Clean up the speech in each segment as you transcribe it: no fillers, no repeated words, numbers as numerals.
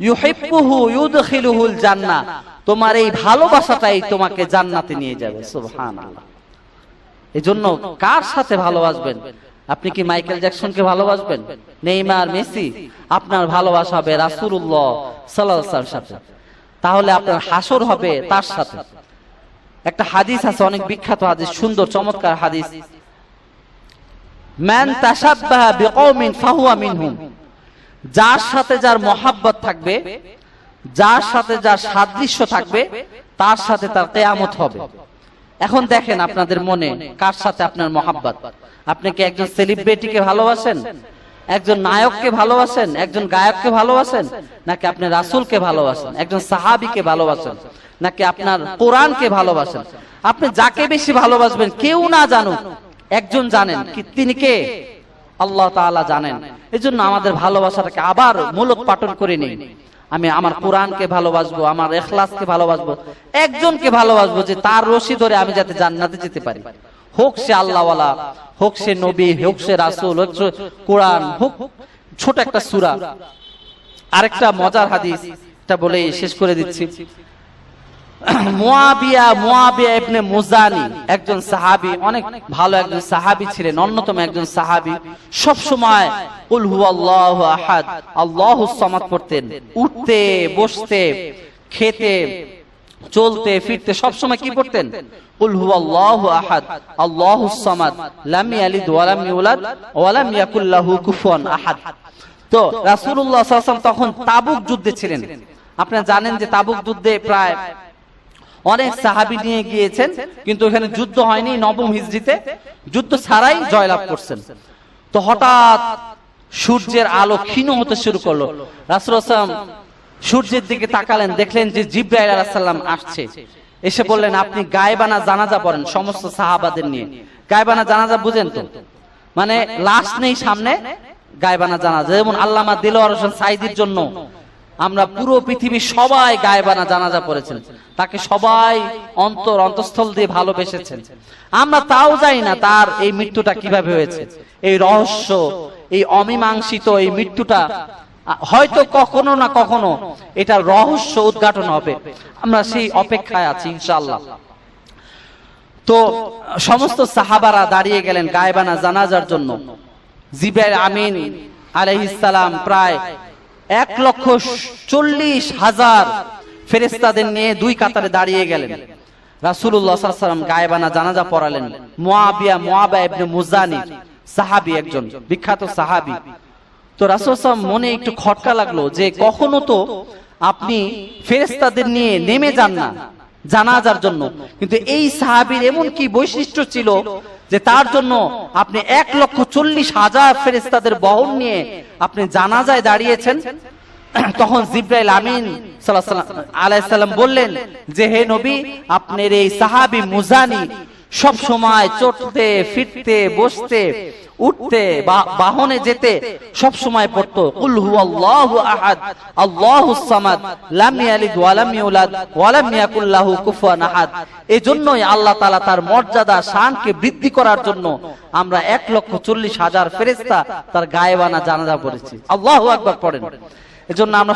ইউহিব্বুহু ইউদখিলুহুল জান্নাহ, তোমার এই ভালোবাসাটাই তোমাকে জান্নাতে নিয়ে যাবে। সুবহানাল্লাহ। এজন্য কার সাথে ভালোবাসবেন? আপনি কি মাইকেল জ্যাকসনকে ভালোবাসবেন, নেইমার, মেসি? আপনার ভালোবাসা হবে রাসূলুল্লাহ সাল্লাল্লাহু আলাইহি ওয়াসাল্লামের সাথে, তাহলে আপনার হাসর হবে তার সাথে। একটা হাদিস আছে, অনেক বিখ্যাত হাদিস, সুন্দর চমৎকার হাদিস, মান তাশাব্বাহা বিকওমিন ফাহুয়া মিনহুম, যার সাথে যার মহাব্বত থাকবে, যার সাথে যার সাদৃশ্য থাকবে, তার সাথে তার কিয়ামত হবে। এখন দেখেন আপনাদের মনে কার সাথে আপনার মহাব্বত। আপনি কি একজন সেলিব্রিটিকে ভালোবাসেন, একজন নায়ককে ভালোবাসেন, একজন গায়ককে ভালোবাসেন, নাকি আপনি রাসূলকে ভালোবাসেন, একজন সাহাবীকে ভালোবাসেন, নাকি আপনার কোরআনকে ভালোবাসেন? আপনি যাকে বেশি ভালোবাসবেন কেউ না জানুক, একজন জানেন, কি তিনি কে? আল্লাহ তাআলা জানেন। এজন্য আমাদের ভালোবাসাটাকে আবার মূলোৎপাটন করে নেই। আমি আমার কোরআনকে ভালোবাসবো, আমার ইখলাসকে ভালোবাসবো, একজনকে ভালোবাসবো যে তার রশি ধরে আমি যাতে জান্নাতে যেতে পারি। হোক সে আল্লাহওয়ালা, হোক সে নবী, হোক সে রাসূল, হোক কোরআন, হোক ছোট একটা সূরা। আরেকটা মজার হাদিস, এটা বলে শেষ করে দিচ্ছি। মুয়াবিয়া ইবনে মুজানি একজন সাহাবী, অনেক ভালো একজন সাহাবী ছিলেন, অন্যতম একজন সাহাবী। সব সময় কুল হুয়াল্লাহু আহাদ, আল্লাহুস সামাদ পড়তেন। উঠতে, বসতে, খেতে, চলতে, ফিরতে সব সময় কি পড়তেন? কুল হুয়াল্লাহু আহাদ, আল্লাহুস সামাদ, লাম ইয়ালিদ ওয়া লাম ইউলাদ ওয়া লাম ইয়াকুল লাহু কুফুয়ান আহাদ। তো রাসূলুল্লাহ সাল্লাল্লাহু আলাইহি ওয়াসাল্লাম তখন তাবুক যুদ্ধে ছিলেন। আপনারা জানেন যে তাবুক যুদ্ধে প্রায় অনেক সাহাবী নিয়ে গিয়েছেন, কিন্তু এখানে যুদ্ধ হয়নি। নবম হিজরিতে যুদ্ধ ছাড়াই জয়লাভ করছেন। তো হঠাৎ সূর্যের আলো ক্ষীণ হতে শুরু করলো। রাসূলুল্লাহ সাল্লাল্লাহু আলাইহি ওয়াসাল্লাম সূর্যের দিকে তাকালেন, দেখলেন যে জিবরাইল আলাইহিস সালাম আসছে। এসে বললেন, আপনি গায়বানা জানাজা পড়েন সমস্ত সাহাবাদের নিয়ে। গায়বানা জানাজা বুঝেন তো? মানে লাশ নেই সামনে, গায়বানা জানাজা। যেমন আল্লামা দিলওয়ার হোসেন সাঈদীর জন্য আমরা পুরো পৃথিবী সবাই গায়বানা জানাজা পড়েছেন, তাকে সবাই অন্তঃস্থল দিয়ে ভালোবেসেছেন। আমরা তাও জানি না তার এই মৃত্যুটা কিভাবে হয়েছে। এই রহস্য, এই অমীমাংসিত এই মৃত্যুটা হয়তো কখনো না কখনো এটা রহস্য উদ্ঘাটন হবে। আমরা সেই অপেক্ষায় আছি ইনশাআল্লাহ। তো সমস্ত সাহাবারা দাঁড়িয়ে গেলেন গায়বানা জানাজার জন্য। জিবরাইল আমিন আলাইহিস সালাম প্রায় 1,40,000 ফেরেশতাদের নিয়ে দুই কাতারে দাঁড়িয়ে গেলেন। রাসূলুল্লাহ সাল্লাল্লাহু আলাইহি ওয়াসাল্লাম গায়বানা জানাজা পড়ালেন। মুয়াবিয়া ইবনে মুজানি সাহাবী, একজন বিখ্যাত সাহাবী। তো রাসূল সাল্লাল্লাহু আলাইহি ওয়াসাল্লাম মনে একটু খটকা লাগলো যে কখনো তো আপনি ফেরেশতাদের নিয়ে নেমে যান না জানাজার জন্য, কিন্তু এই সাহাবীর এমন কি বৈশিষ্ট্য ছিল যে তার জন্য আপনি 1,40,000 ফেরেশতাদের বহন নিয়ে আপনি জানাজায় দাঁড়িয়েছেন। তখন জিবরাইল আমিন সাল্লাল্লাহু আলাইহি সাল্লাম বললেন যে, হে নবী, আপনার এই সাহাবী মুজানি সব সময় চলতে, ফিরতে, বসতে, উঠতে, বাহনে যেতে সব সময় পড়তো কুল হুয়াল্লাহু আহাদ, আল্লাহুস সামাদ, লাম ইয়ালিদ ওয়া লাম ইউলাদ ওয়া লাম ইয়াকুল লাহু কুফুয়ান আহাদ। এজন্যই আল্লাহ তাআলা তার মর্যাদা শানকে বৃদ্ধি করার জন্য আমরা 1,40,000 ফেরেশতা তার গায়বানা জানাজা পড়েছি। আল্লাহু আকবার পড়েন। এজন্য আমরা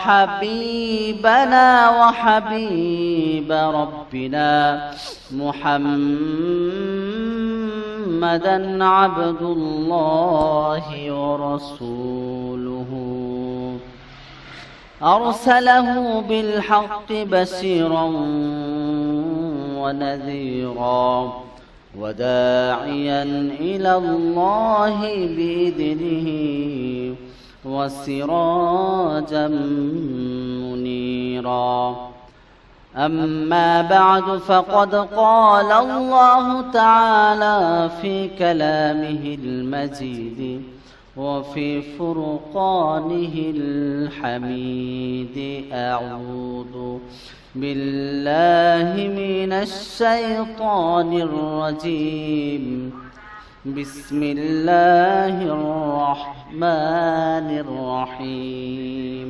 হাবিবানা ওয়া হাবিবা রাব্বিনা মুহাম্মাদান আবদুল্লাহি ওয়া রাসূলুহু আরসালাহু বিল হাক্কি বাশীরান ওয়া নাযীরা ওয়া দাঈয়ান ইলাল্লাহি বিইذনিহি وسراجا منيرا. أما بعد فقد قال الله تعالى في كلامه المجيد وفي فرقانه الحميد. أعوذ بالله من الشيطان الرجيم. بسم الله الرحمن الرحيم.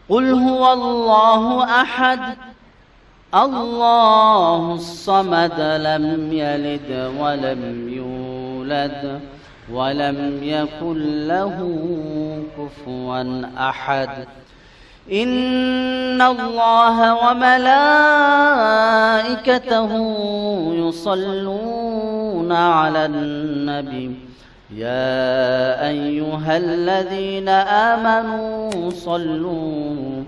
قل هو الله أحد الله الصمد لم يلد ولم يولد ولم يكن له كفوا أحد إن الله وملائكته يصلون على النبي يا أيها الذين آمنوا صلوا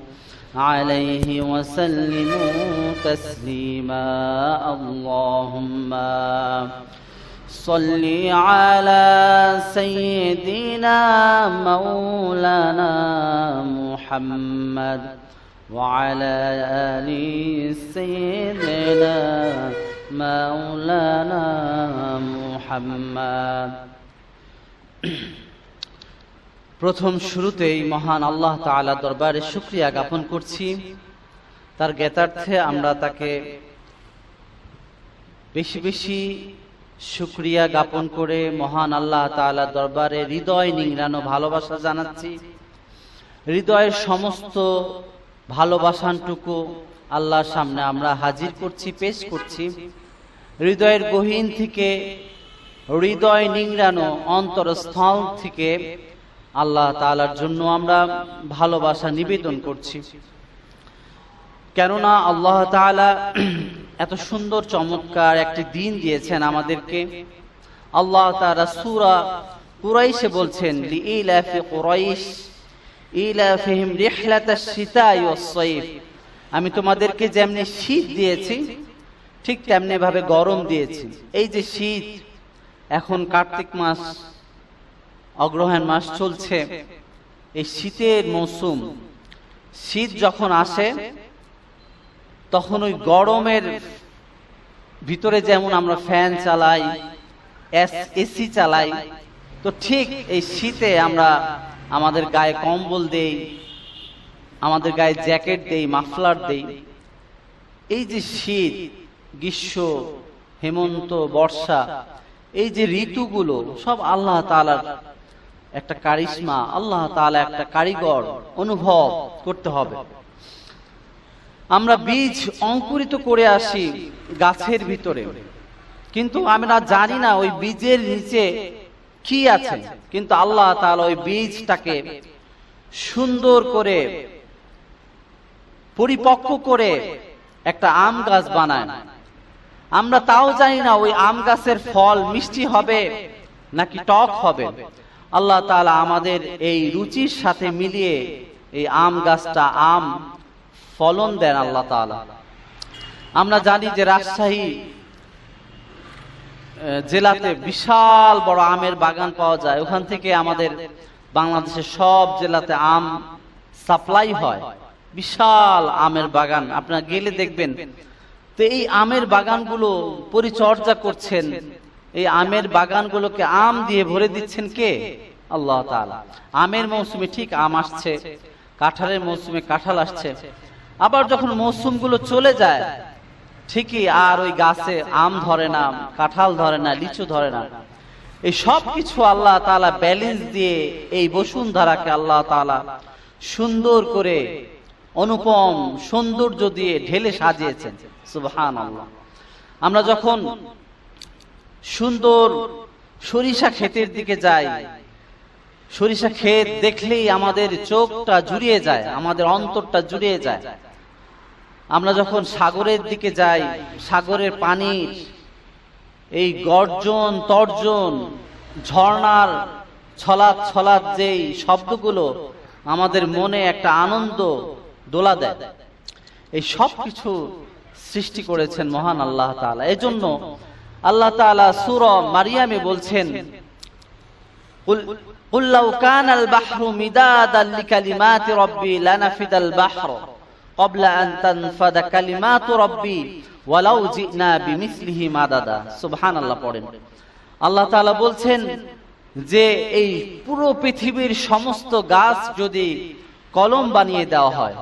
عليه وسلموا تسليما اللهم صل على سيدنا مولانا محمد وعلى آل سيدنا مولانا محمد প্রথম শুরুতেই মহান আল্লাহ তাআলা দরবারে শুকরিয়া জ্ঞাপন করছি। তার জ্ঞাতার্থে আমরা তাকে বেশি বেশি শুকরিয়া জ্ঞাপন করে মহান আল্লাহ তাআলা দরবারে হৃদয় নিংড়ানো ভালোবাসা জানাচ্ছি। হৃদয়ের সমস্ত ভালোবাসাটুকু আল্লাহর সামনে আমরা হাজির করছি, পেশ করছি। হৃদয়ের গহীন থেকে, হৃদয় নিংড়ানো অন্তরস্থল থেকে আল্লাহ তাআলার জন্য আমরা ভালোবাসা নিবেদন করছি। কেননা আল্লাহ তাআলা এত সুন্দর চমৎকার একটি দিন দিয়েছেন আমাদেরকে। আল্লাহ তাআলা সূরা কুরাইশে বলছেন, লিইলাফি কুরাইশ ইলাফিহিম রিহলাতাশ শিতাই ওয়াস সাইফ, আমি তোমাদেরকে যেমনি শীত দিয়েছি ঠিক তেমনি ভাবে গরম দিয়েছি। এই যে শীত, এখন কার্তিক মাস, অগ্রহায়ণ মাস চলছে, এই শীতের মৌসুম, শীত যখন আসে তখন ওই গরমের ভিতরে যেমন আমরা ফ্যান চালাই, এসি চালাই, তো ঠিক এই শীতে আমরা আমাদের গায়ে কম্বল দেই, আমাদের গায়ে জ্যাকেট দেই, মাফলার দেই। এই যে শীত, গ্রীষ্ম, হেমন্ত, বর্ষা, এই যে ঋতুগুলো সব আল্লাহ তাআলার একটা কারিশমা, আল্লাহ তাআলা একটা কারিগর, অনুভব করতে হবে। আমরা বীজ অঙ্কুরিত করে আসি গাছের ভিতরে, কিন্তু আমরা জানি না ওই বীজের নিচে কি আছে, কিন্তু আল্লাহ তাআলা ওই বীজটাকে সুন্দর করে পরিপক্ক করে একটা আম গাছ বানায়। আমরা তাও জানি না ওই আম গাছের ফল মিষ্টি হবে নাকি টক হবে। আল্লাহ তাআলা আমাদের এই রুচির সাথে মিলিয়ে এই আম গাছটা আম ফলন দেন আল্লাহ তাআলা। আমরা জানি যে রাজশাহী জেলাতে বিশাল বড় আমের বাগান পাওয়া যায়। ওখান থেকে আমাদের বাংলাদেশের সব জেলাতে আম সাপ্লাই হয়, বিশাল আমের বাগান, আপনারা গেলে দেখবেন। তো এই আমের বাগানগুলো পরিচর্যা করছেন, এই আমের বাগানগুলোকে আম দিয়ে ভরে দিচ্ছেন কে? আল্লাহ তাআলা। আমের মৌসুমে ঠিক আম আসছে, কাঁঠালের মৌসুমে কাঁঠাল আসছে, আবার যখন মৌসুমগুলো চলে যায় ঠিকই আর ওই গাছে আম ধরে না, কাঁঠাল ধরে না, লিচু ধরে না। এই সব কিছু আল্লাহ তাআলা ব্যালেন্স দিয়ে এই বসুন্ধরাকে আল্লাহ তাআলা সুন্দর করে অনুপম সৌন্দর্য দিয়ে ঢেলে সাজিয়েছেন। সুবহানাল্লাহ। আমরা যখন সুন্দর সরিষা ক্ষেতের দিকে যাই, সরিষা ক্ষেত দেখলেই আমাদের চোখটা জুড়িয়ে যায়, আমাদের অন্তরটা জুড়িয়ে যায়। আমরা যখন সাগরের দিকে যাই, সাগরের পানির এই গর্জন তর্জন, ঝর্ণার ছলাৎ ছলাৎ যেই শব্দগুলো আমাদের মনে একটা আনন্দ দোলা দেয়, এই সব কিছু সৃষ্টি করেছেন মহান আল্লাহ তাআলা। এজন্য আল্লাহ তাআলা সূরা মারিয়ামে বলছেন, কুল লাউ কানাল বাহরু মিদাদাল লিকালিমাতি রাব্বি লানাফিদাল বাহরু ক্বাবলা আন তানফাদা কালিমাতু রাব্বি ওয়ালাউ জিনা বিমিসলিহি মাদাদা। সুবহানাল্লাহ পড়েন। আল্লাহ তাআলা বলছেন যে এই পুরো পৃথিবীর সমস্ত গাছ যদি কলম বানিয়ে দেওয়া হয়,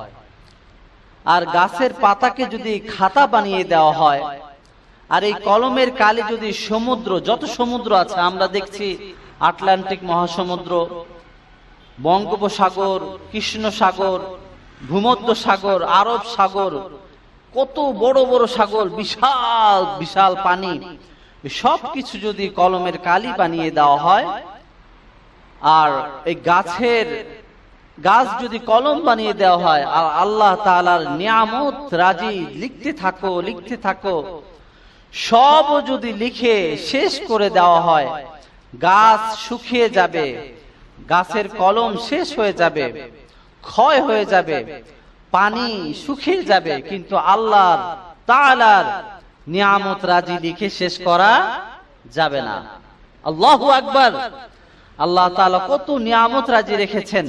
আর গাছের পাতাকে যদি খাতা বানিয়ে দেওয়া হয়, আর এই কলমের কালি যদি সমুদ্র, যত সমুদ্র আছে আমরা দেখছি, আটলান্টিক মহাসমুদ্র, বঙ্গোপসাগর, কৃষ্ণ সাগর, ভূমধ্য সাগর, আরব সাগর, কত বড় বড় সাগর, বিশাল বিশাল পানি, সব কিছু যদি কলমের কালি বানিয়ে দেওয়া হয়, আর এই গাছ যদি কলম বানিয়ে দেওয়া হয়, আর আল্লাহ তাআলার নিয়ামত রাজি লিখতে থাকো, সব যদি লিখে শেষ করে দেওয়া হয়, গাছ শুকিয়ে যাবে, গাছের কলম শেষ হয়ে যাবে, ক্ষয় হয়ে যাবে, পানি শুকিয়ে যাবে, কিন্তু আল্লাহ তাআলার নিয়ামত রাজি লিখে শেষ করা যাবে না। আল্লাহু আকবার। আল্লাহ তাআলা কত নিয়ামত রাজি রেখেছেন।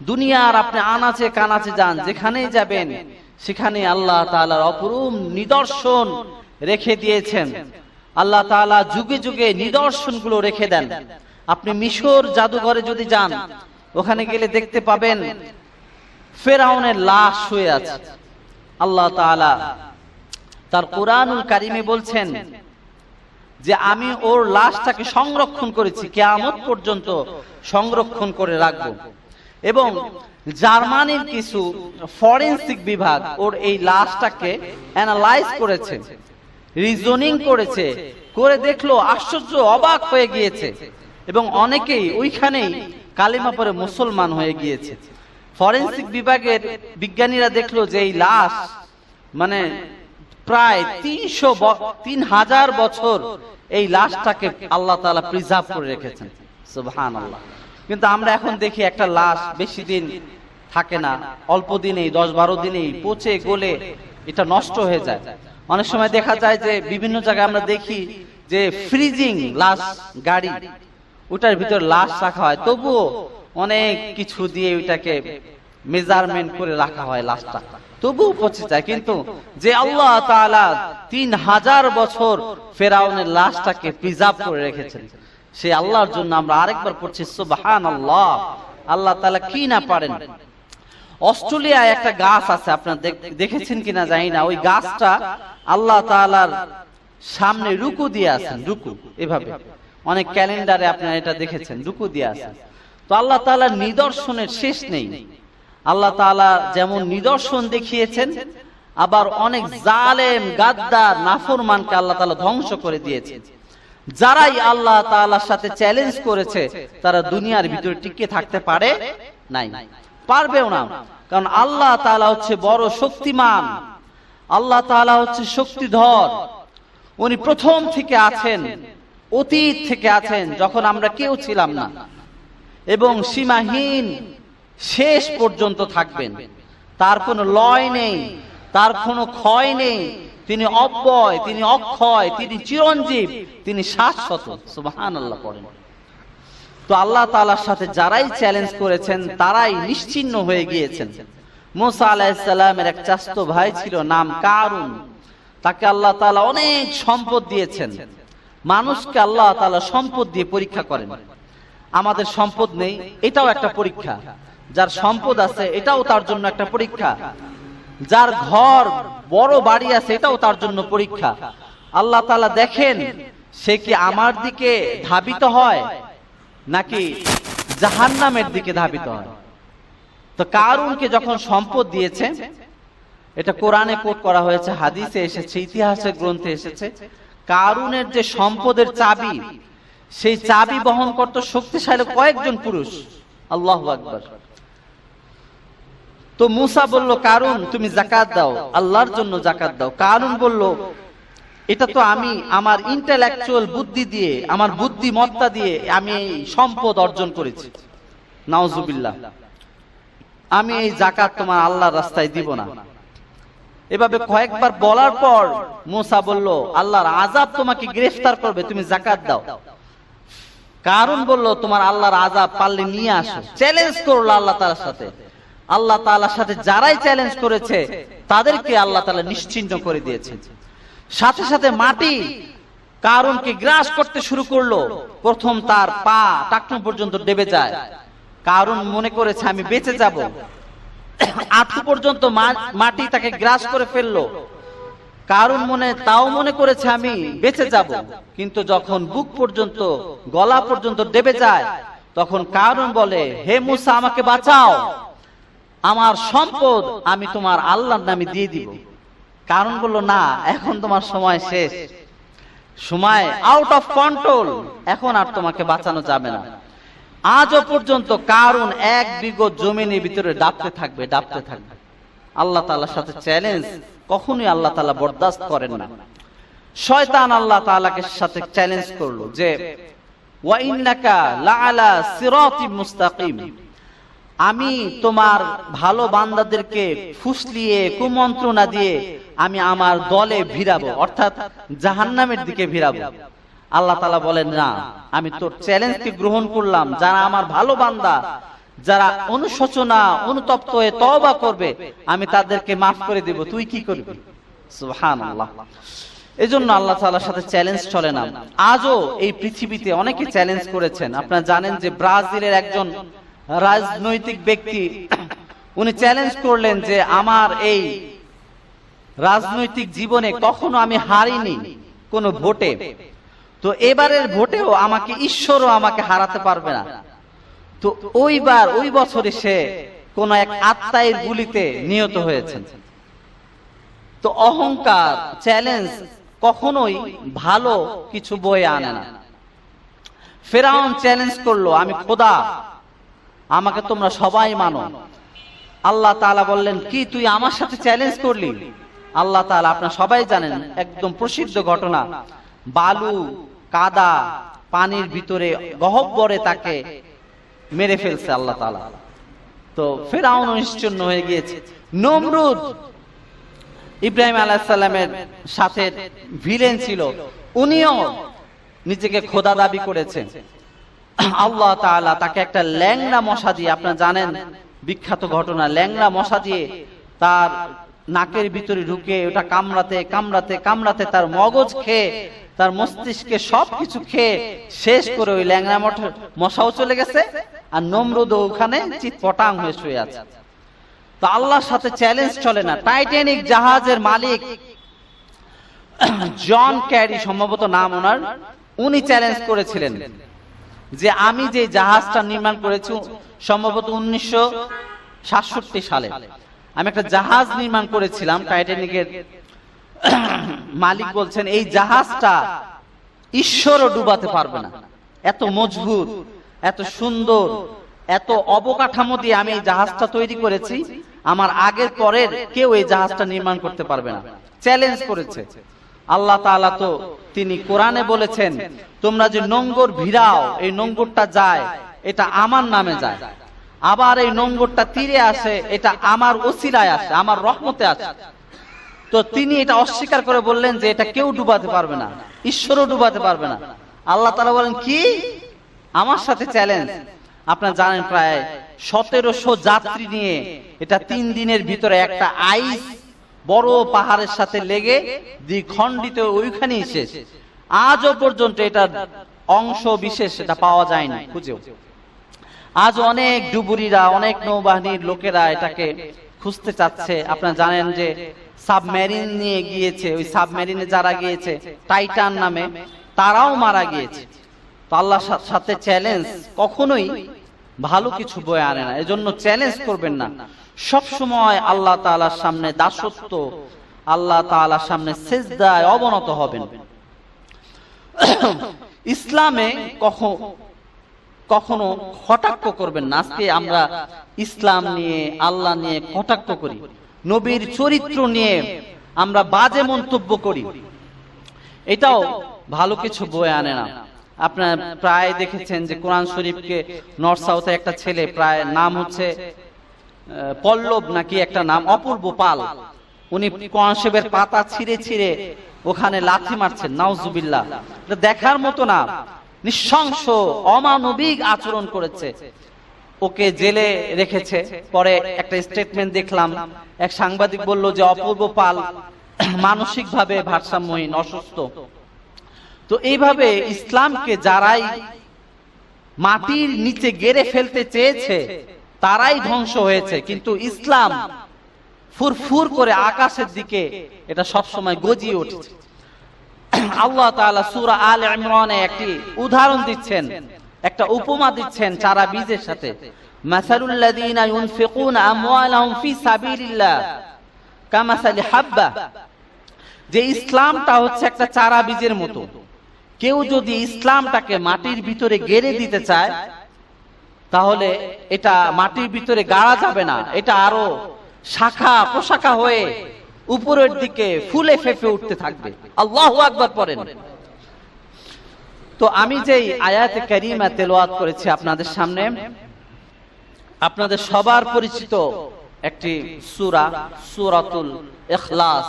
দুনিয়ার আপনি আনাচে কানাচে যান, যেখানেই যাবেন সেখানে আল্লাহ তাআলার অপরূপ নিদর্শন রেখে দিয়েছেন। আল্লাহ তাআলা যুগে যুগে নিদর্শনগুলো রেখে দেন। আপনি মিশর জাদুঘরে যদি যান, ওখানে গেলে দেখতে পাবেন ফেরাউনের লাশ শুয়ে আছে। আল্লাহ তাআলা তার কোরআনুল কারিমে বলছেন যে আমি ওর লাশটাকে সংরক্ষণ করেছি, কিয়ামত পর্যন্ত সংরক্ষণ করে রাখবো। এবং জার্মানির কিছু ফরেনসিক বিভাগ ওর এই লাশটাকে অ্যানালাইজ করেছে, রিজনিং করেছে, করে দেখলো, আশ্চর্য, অবাক হয়ে গিয়েছে। এবং অনেকেই ওইখানেই কালিমা পড়ে মুসলমান হয়ে গিয়েছে। ফরেনসিক বিভাগের বিজ্ঞানীরা দেখলো যে এই লাশ মানে প্রায় 3000 বছর এই লাশটাকে আল্লাহ তাআলা প্রিজার্ভ করে রেখেছেন। সুবহানাল্লাহ। কিন্তু আমরা এখন দেখি একটা লাশ বেশি দিন থাকে না, অল্প দিনেই 10-12 দিনেই পচে গলে এটা নষ্ট হয়ে যায়। অনেক সময় দেখা যায় যে বিভিন্ন জায়গায় আমরা দেখি যে ফ্রিজিং লাশ গাড়ি, ওটার ভিতর লাশ রাখা হয়, তবুও অনেক কিছু দিয়ে ওইটাকে মেজারমেন্ট করে রাখা হয় লাশটা, তবুও পচে যায়। কিন্তু যে আল্লাহ তাআলা 3000 বছর ফেরাউনের লাশটাকে প্রিজার্ভ করে রেখেছেন, সেই আল্লাহর জন্য আমরা আরেকবার পড়ছি সুবহানাল্লাহ। আল্লাহ তাআলা কি না পারেন। অস্ট্রেলিয়ায় একটা গাছ আছে, আপনারা দেখেছেন কিনা জানি না। ওই গাছটা আল্লাহ তাআলার সামনে রুকু দিয়ে আছেন, রুকু এভাবে, অনেক ক্যালেন্ডারে আপনারা এটা দেখেছেন, রুকু দিয়ে আছেন। তো আল্লাহ তাআলার নিদর্শনের শেষ নেই। আল্লাহ তাআলা যেমন নিদর্শন দেখিয়েছেন, আবার অনেক জালেম গাদ্দার নাফরমানকে আল্লাহ তাআলা ধ্বংস করে দিয়েছেন। যারাই আল্লাহ তাআলার সাথে চ্যালেঞ্জ করেছে তারা দুনিয়ার ভিতরে টিকে থাকতে পারে নাই, পারবেও না। কারণ আল্লাহ তাআলা হচ্ছে বড় শক্তিমান, আল্লাহ তাআলা হচ্ছে শক্তিধর। উনি প্রথম থেকে আছেন, অতীত থেকে আছেন, যখন আমরা কেউ ছিলাম না, এবং সীমাহীন শেষ পর্যন্ত থাকবেন। তার কোনো লয় নেই, তার কোনো ক্ষয় নেই। তিনি অব্যয়, তিনি অক্ষয়, তিনি চিরঞ্জীব, তিনি শাশ্বত। সুবহানাল্লাহ পড়েন। তো আল্লাহ তাআলার সাথে যারাই চ্যালেঞ্জ করেছেন তারাই নিশ্চিহ্ন হয়ে গিয়েছেন। মুসা আলাইহিস সালামের এক চাচতো ভাই ছিল, নাম কারুন। তাকে আল্লাহ তাআলা অনেক সম্পদ দিয়েছেন। মানুষকে আল্লাহ তাআলা সম্পদ দিয়ে পরীক্ষা করেন। আমাদের সম্পদ নেই, এটাও একটা পরীক্ষা। যার সম্পদ আছে এটাও তার জন্য একটা পরীক্ষা। যার ঘর বড় বাড়ি আছে এটাও তার জন্য পরীক্ষা। আল্লাহ তাআলা দেখেন সে কি আমার দিকে ধাবিত হয় নাকি জাহান্নামের দিকে ধাবিত হয়। তো কারুনকে যখন সম্পদ দিয়েছে, এটা কোরআনে কোট করা হয়েছে, হাদিসে এসেছে, ইতিহাসের গ্রন্থে এসেছে, কারুনের যে সম্পদের চাবি, সেই চাবি বহন করত শক্তিশালী কয়েকজন পুরুষ। আল্লাহু আকবার। তো মুসা বলল, কারুন তুমি যাকাত দাও, আল্লাহর জন্য যাকাত দাও। কারুন বলল, এটা তো আমি আমার ইন্টেলেকচুয়াল বুদ্ধি দিয়ে, আমার বুদ্ধিমত্তা দিয়ে আমি এই সম্পদ অর্জন করেছি। নাউজুবিল্লাহ। আমি এই যাকাত তোমার আল্লাহর রাস্তায় দিব না। এভাবে কয়েকবার বলার পর মুসা বলল, আল্লাহর আযাব তোমাকে গ্রেফতার করবে, তুমি যাকাত দাও। কারুন বলল, তোমার আল্লাহর আযাব পারলে নিয়ে আসো। চ্যালেঞ্জ করলো আল্লাহ তাআলার সাথে। আল্লাহ তাআলার সাথে যারাই চ্যালেঞ্জ করেছে তাদেরকে আল্লাহ তাআলা নিশ্চিহ্ন করে দিয়েছেন। সাথে সাথে মাটি কারুনকে গ্রাস করতে শুরু করলো। প্রথম তার পা টাকনু পর্যন্ত ডেবে যায়। কারুন মনে করেছে আমি বেঁচে যাব। আঁটু পর্যন্ত মাটি তাকে গ্রাস করে ফেললো। কারুন তাও মনে করেছে আমি বেঁচে যাব। কিন্তু যখন বুক পর্যন্ত, গলা পর্যন্ত ডেবে যায়, তখন কারুন বলে, হে মুসা আমাকে বাঁচাও, আমার সম্পদ আমি তোমার আল্লাহর নামে দিয়ে দিব। কারুন বলল, না, এখন তোমার সময় শেষ। সময় আউট অফ কন্ট্রোল, এখন আর তোমাকে বাঁচানো যাবে না। আজও পর্যন্ত কারণ 1 বিঘা জমিনের ভিতরে ডাবতে থাকবে। আল্লাহ তাআলার সাথে চ্যালেঞ্জ কখনোই আল্লাহ তাআলা বরদাস্ত করেন না। শয়তান আল্লাহ তাআলাকে সাথে চ্যালেঞ্জ করলো যে ওয়া ইন্নাকা লাআলা সিরাতিম মুস্তাকিম, আমি তোমার ভালো বান্দাদেরকে ফুসলিয়ে কুমন্ত্রণা দিয়ে আমি আমার দলে ভিড়াবো, অর্থাৎ জাহান্নামের দিকে ভিড়াবো। আল্লাহ তাআলা বলেন না, আমি তোর চ্যালেঞ্জকে গ্রহণ করলাম। যারা আমার ভালো বান্দা, যারা অনুশোচনা অনুতপ্ত হয়ে তওবা করবে, আমি তাদেরকে মাফ করে দেব। তুই কি করবি? সুবহানাল্লাহ। এজন্য আল্লাহ তাআলার সাথে চ্যালেঞ্জ চলে না। আজও এই পৃথিবীতে অনেকে চ্যালেঞ্জ করেছেন। আপনারা জানেন যে ব্রাজিলের একজন রাজনৈতিক ব্যক্তি উনি চ্যালেঞ্জ করলেন যে আমার এই রাজনৈতিক জীবনে কখনো আমি হারিনি কোন ভোটে, তো এবারের ভোটেও আমাকে ঈশ্বরও আমাকে হারাতে পারবে না। তো ওই বছরে সে কোন এক আত্মায়ের গুলিতে নিহত হয়েছেন। তো অহংকার, চ্যালেঞ্জ কখনোই ভালো কিছু বয়ে আনে না। ফেরাউন চ্যালেঞ্জ করলো, আমি খোদা, আমাকে তোমরা সবাই মানো। আল্লাহ তাআলা বললেন, কি তুই আমার সাথে চ্যালেঞ্জ করলি? আল্লাহ তাআলা, আপনারা সবাই জানেন, একদম প্রসিদ্ধ ঘটনা, বালু কাদা পানির ভিতরে গহ্বরে তাকে মেরে ফেলছে আল্লাহ তাআলা। তো ফেরাউন নিশ্চিহ্ন হয়ে গিয়েছে। নমরুদ ইব্রাহিম আলাইহিস সালামের সাথে ভিলেন ছিল, উনিও নিজেকে খোদা দাবি করেছেন। আল্লাহ তাআলা তাকে একটা ল্যাংড়া মশা দিয়ে, আপনারা জানেন বিখ্যাত ঘটনা, ল্যাংড়া মশা দিয়ে তার নাকের ভিতরে ঢুকে ওটা কামড়াতে কামড়াতে কামড়াতে তার মগজ খেয়ে, তার মস্তিষ্কে সবকিছু খেয়ে শেষ করে ওই ল্যাংড়া মশাও চলে গেছে, আর নমরুদও ওখানে চিৎপটাং হয়ে শুয়ে আছে। তো আল্লাহর সাথে চ্যালেঞ্জ চলে না। টাইটানিক জাহাজের মালিক জন ক্যারি সম্ভবত নাম ওনার, উনি চ্যালেঞ্জ করেছিলেন যে আমি যে জাহাজটা নির্মাণ করেছি সম্ভবত 1967 সালে আমি একটা জাহাজ নির্মাণ করেছিলাম। টাইটানিকের মালিক বলছেন এই জাহাজটা ঈশ্বরও ডুবাতে পারবে না, এত মজবুত, এত সুন্দর, এত অবকাঠামো দিয়ে আমি এই জাহাজটা তৈরি করেছি, আমার আগের পরের কেউ এই জাহাজটা নির্মাণ করতে পারবে না। চ্যালেঞ্জ করেছে। আল্লাহ তাআলা তো তিনি কোরআনে বলেছেন, তোমরা যে নোঙ্গর ভিড়াও, এই নোঙ্গরটা যায়, এটা আমার নামে যায়। আবার এই নোঙ্গরটা তীরে আসে, এটা আমার ওসিলায় আসে, আমার রহমতে আসে। তো তিনি এটা অস্বীকার করে বললেন যে এটা কেউ ডুবাতে পারবে না, ঈশ্বরও ডুবাতে পারবে না। আল্লাহ তাআলা বলেন, কি আমার সাথে চ্যালেঞ্জ? আপনারা জানেন প্রায় 1700 যাত্রী নিয়ে এটা 3 দিনের ভিতরে একটা আইস বড় পাহাড়ের সাথে লেগে দ্বিখণ্ডিত, ওইখানেই শেষ। আজও পর্যন্ত এটার অংশ বিশেষ এটা পাওয়া যায়নি খুঁজেও। আজ অনেক ডুবুরিরা, অনেক নৌবাহিনীর লোকেরা এটাকে খুঁজতে চাচ্ছে। আপনারা জানেন যে সাবমেরিন নিয়ে গিয়েছে, ওই সাবমেরিনে যারা গিয়েছে টাইটান নামে, তারাও মারা গিয়েছে। তো আল্লাহর সাথে চ্যালেঞ্জ কখনোই ভালো কিছু বয়ে আনে না। এজন্য চ্যালেঞ্জ করবেন না। সব সময় আল্লাহ তাআলার সামনে দাসত্ব, আল্লাহ তাআলার সামনে সিজদায় অবনত হবেন। ইসলামে কখনো কটাক্ষ করবেন না। আজকে আমরা ইসলাম নিয়ে, আল্লাহ নিয়ে কটাক্ষ করি, নবীর চরিত্র নিয়ে আমরা বাজে মন্তব্য করি, এটাও ভালো কিছু বয়ে আনে না। আপনারা প্রায় দেখেছেন যে কোরআন শরীফকে নর্থ সাউথে একটা ছেলে, প্রায় নাম হচ্ছে পল্লব নাকি একটা নাম, অপূর্ব পাল, উনি কোরআন শরীফের পাতা ছিঁড়ে ছিঁড়ে ওখানে লাথি মারছেন। নাউজুবিল্লাহ। এটা দেখার মতো না, নৃশংস অমানবিক আচরণ করেছে। ওকে জেলে রেখেছে। পরে একটা স্টেটমেন্ট দেখলাম, এক সাংবাদিক বলল যে অপূর্ব পাল মানসিকভাবে ভারসাম্যহীন, অসুস্থ। তো এইভাবে ইসলামকে যারাই মাটির নিচে গেড়ে ফেলতে চেয়েছে তারাই ধ্বংস হয়েছে, কিন্তু ইসলাম ফুরফুর করে আকাশের দিকে এটা সবসময় গজিয়ে উঠেছে। আল্লাহ তাআলা সূরা আলে ইমরানে একটি উদাহরণ দিচ্ছেন, একটা উপমা দিচ্ছেন চারা বীজের সাথে। মাসালুল লাযিনা ইউনফিকুনা আমওয়ালাহুম ফি সাবিলিল্লাহ কামাসালি হাব্বা, যে ইসলামটা হচ্ছে একটা চারা বীজের মতো। কেউ যদি ইসলামটাকে মাটির ভিতরে গেড়ে দিতে চায় তাহলে এটা মাটির ভিতরে গাড়া যাবে না, এটা আরো শাখা প্রশাখা হয়ে উপরের দিকে ফুলে ফেঁপে উঠতে থাকবে। আল্লাহু আকবার পড়েন। তো আমি যেই আয়াতে কারিমা তেলাওয়াত করেছি আপনাদের সামনে, আপনাদের সবার পরিচিত একটি সূরা, সূরাতুল ইখলাস,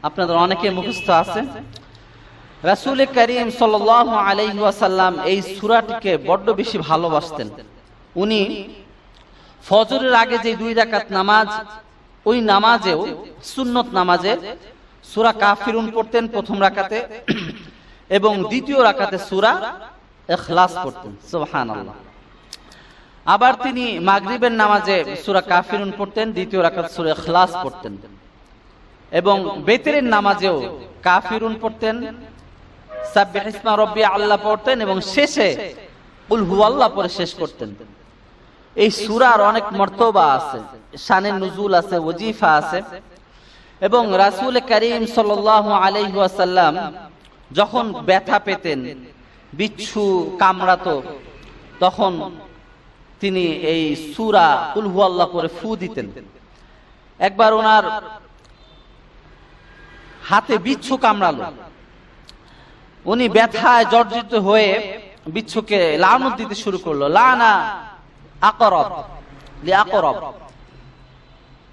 আপনাদের অনেকে মুখস্থ আছে। রাসূল করিম সাল্লাল্লাহু আলাইহি ওয়াসাল্লাম এই সূরাটিকে বড্ড বেশি ভালোবাসতেন। উনি ফজরের আগে যে 2 রাকাত নামাজ, ওই নামাজেও সুন্নত নামাজে সূরা কাফিরুন পড়তেন প্রথম রাকাতে, এবং দ্বিতীয় রাকাতে সূরা ইখলাস পড়তেন। সুবহানাল্লাহ। আবার তিনি মাগরিবের নামাজে সূরা কাফিরুন পড়তেন, দ্বিতীয় রাকাত সূরা ইখলাস পড়তেন, এবং বেতেরের নামাজেও কাফিরুন পড়তেন, সাব্বিহ ইসমা রাব্বি আল্লাহ পড়তেন, এবং শেষে কুল হুয়াল্লাহ পড়ে শেষ করতেন। এই সূরার অনেক মর্তবা আছে, শানে নুজুল আছে, ওজিফা আছে। এবং রাসূল করিম সাল্লাল্লাহু আলাইহি ওয়াসাল্লাম যখন ব্যথা পেতেন, বিচ্ছু কামড়াতো, তখন তিনি এই সূরা কুল হুয়াল্লাহ পড়ে ফু দিতেন। একবার ওনার হাতে বিচ্ছু কামড়ালো, উনি ব্যথায় জর্জরিত হয়ে বিচ্ছুকে লানত দিতে শুরু করলো, লানা আকরব লিআকরব।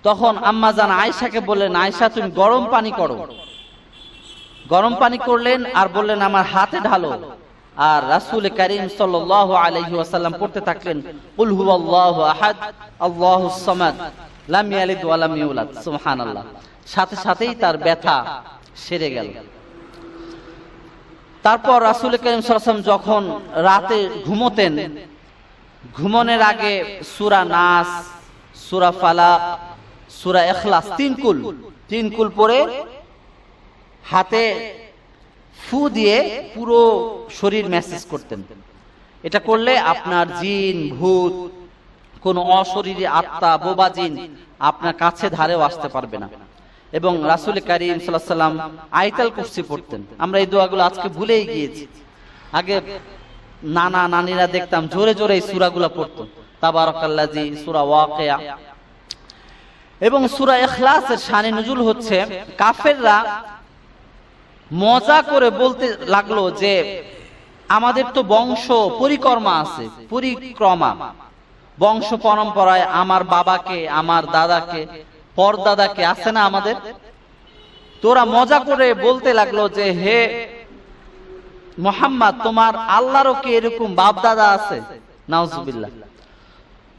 তখন আম্মা জান আয়েশাকে বললেন, আয়েশা তুমি গরম পানি করো। গরম পানি করলেন আর বললেন আমার হাতে ঢালো। আর রাসূল করিম সাল্লাল্লাহু আলাইহি ওয়াসাল্লাম পড়তে থাকলেন কুল হুয়াল্লাহু আহাদ আল্লাহুস সামাদ লাম ইয়ালিদ ওয়া লাম ইউলাদ। সুবহানাল্লাহ। সাথে সাথেই তার ব্যথা সেরে গেল। তারপর রাসূল করিম সাল্লাল্লাহু আলাইহি ওয়াসাল্লাম যখন রাতে ঘুমোতেন, ঘুমানোর আগে সূরা নাস, সূরা ফালাক, সূরা ইখলাস তিন কুল পড়ে হাতে ফু দিয়ে পুরো শরীর ম্যাসেজ করতেন। এটা করলে আপনার জিন ভূত, কোন অশরীরী আত্মা, বোবা জিন আপনার কাছে ধারেও আসতে পারবে না। এবং রাসূল করিম সাল্লাল্লাহু আলাইহি ওয়াসাল্লাম আয়াতুল কুরসি পড়তেন। আমরা এই দোয়াগুলো আজকে ভুলেই গিয়েছি। আগে নানা নানিরা দেখতাম জোরে জোরে এই সূরাগুলো পড়তো, তাবারাকাল্লাযী, সূরা ওয়াকিয়া। এবং সূরা ইখলাসের শানে নুজুল হচ্ছে, কাফেররা মজা করে বলতে লাগলো যে আমাদের তো বংশ পরিক্রমা আছে, পরিক্রমা বংশ পরম্পরায় আমার বাবাকে, আমার দাদাকে, পরদাদাকে আছে না আমাদের। তোরা মজা করে বলতে লাগলো যে হে মুহাম্মদ, তোমার আল্লাহরও কি এরকম বাপ দাদা আছে? নাউজুবিল্লাহ।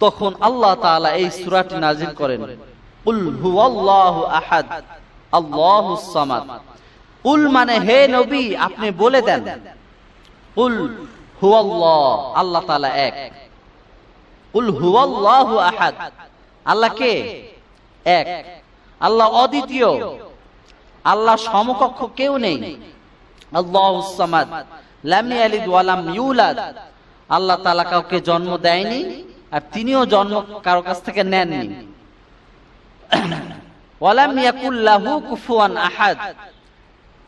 তখন আল্লাহ তাআলা এই সূরাটি নাযিল করেন, কুল হুয়াল্লাহু আহাদ আল্লাহুস সামাদ। কুল মানে হে নবী আপনি বলে দেন, কুল হুয়াল্লাহ, আল্লাহ তাআলা এক। কুল হুয়াল্লাহু আহাদ, আল্লাহ কে? এক। আল্লাহ অদ্বিতীয়, আল্লাহ সমকক্ষ কেউ নেই। আল্লাহুস সামাদ লাম ইয়ালিদ ওয়া লাম ইউলাদ, আল্লাহ তাআলা কাউকে জন্ম দেয়নি আর তিনিও জন্ম কারো কাছ থেকে নেননি। ওয়া লাম ইয়াকুল লাহু কুফুয়ান আহাদ,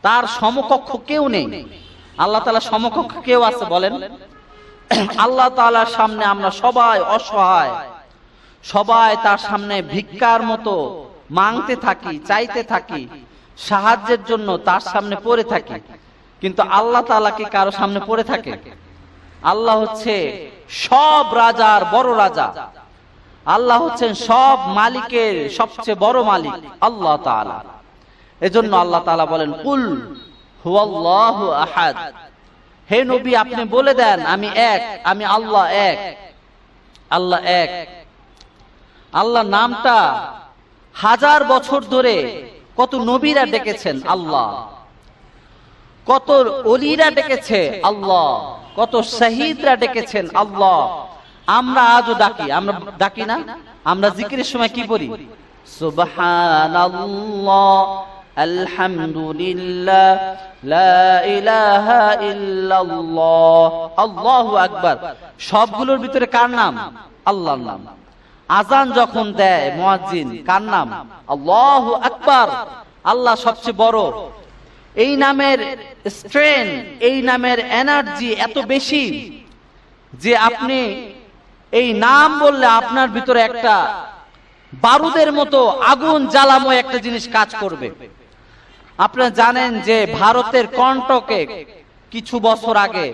তার সমকক্ষ কেউ নেই। আল্লাহ তাআলা সমকক্ষ কেউ আছে বলেন? আল্লাহ তাআলার সামনে আমরা সবাই অসহায়, সবাই তার সামনে ভিক্ষার মতো মাংতে থাকি, চাইতে থাকি, সাহায্যের জন্য তার সামনে পড়ে থাকি। কিন্তু আল্লাহ তাআলা কি কারো সামনে পড়ে থাকে? আল্লাহ হচ্ছে সব রাজার বড় রাজা, আল্লাহ হচ্ছেন সব মালিকের সবচেয়ে বড় মালিক আল্লাহ তাআলা। এজন্য আল্লাহ তাআলা বলেন কুল হুয়াল্লাহু আহাদ, হে নবী আপনি বলে দেন আমি এক, আমি আল্লাহ এক। আল্লাহ এক। আল্লাহ নামটা 1000 বছর ধরে কত নবীরা ডেকেছেন আল্লাহ, কত ওলিরা ডেকেছে আল্লাহ, কত শহীদরা ডেকেছেন আল্লাহ। আমরা আজও ডাকি, আমরা ডাকি না? আমরা জিকিরের সময় কি বলি? সুবহানাল্লাহ, আলহামদুলিল্লাহ, লা ইলাহা ইল্লাল্লাহ, আল্লাহু আকবার। সবগুলোর ভিতরে কার নাম? আল্লাহর নাম। আজান যখন দেয় মুয়াজ্জিন, কার নাম? আল্লাহু আকবার, আল্লাহ সবচেয়ে বড়। এই নামের স্ট্রেন, এই নামের এনার্জি এত বেশি যে আপনি এই নাম বললে আপনার ভিতরে একটা বারুদের মতো আগুন জ্বালাময় একটা জিনিস কাজ করবে। আপনারা জানেন যে ভারতের কর্ণাটকে কিছু বছর আগে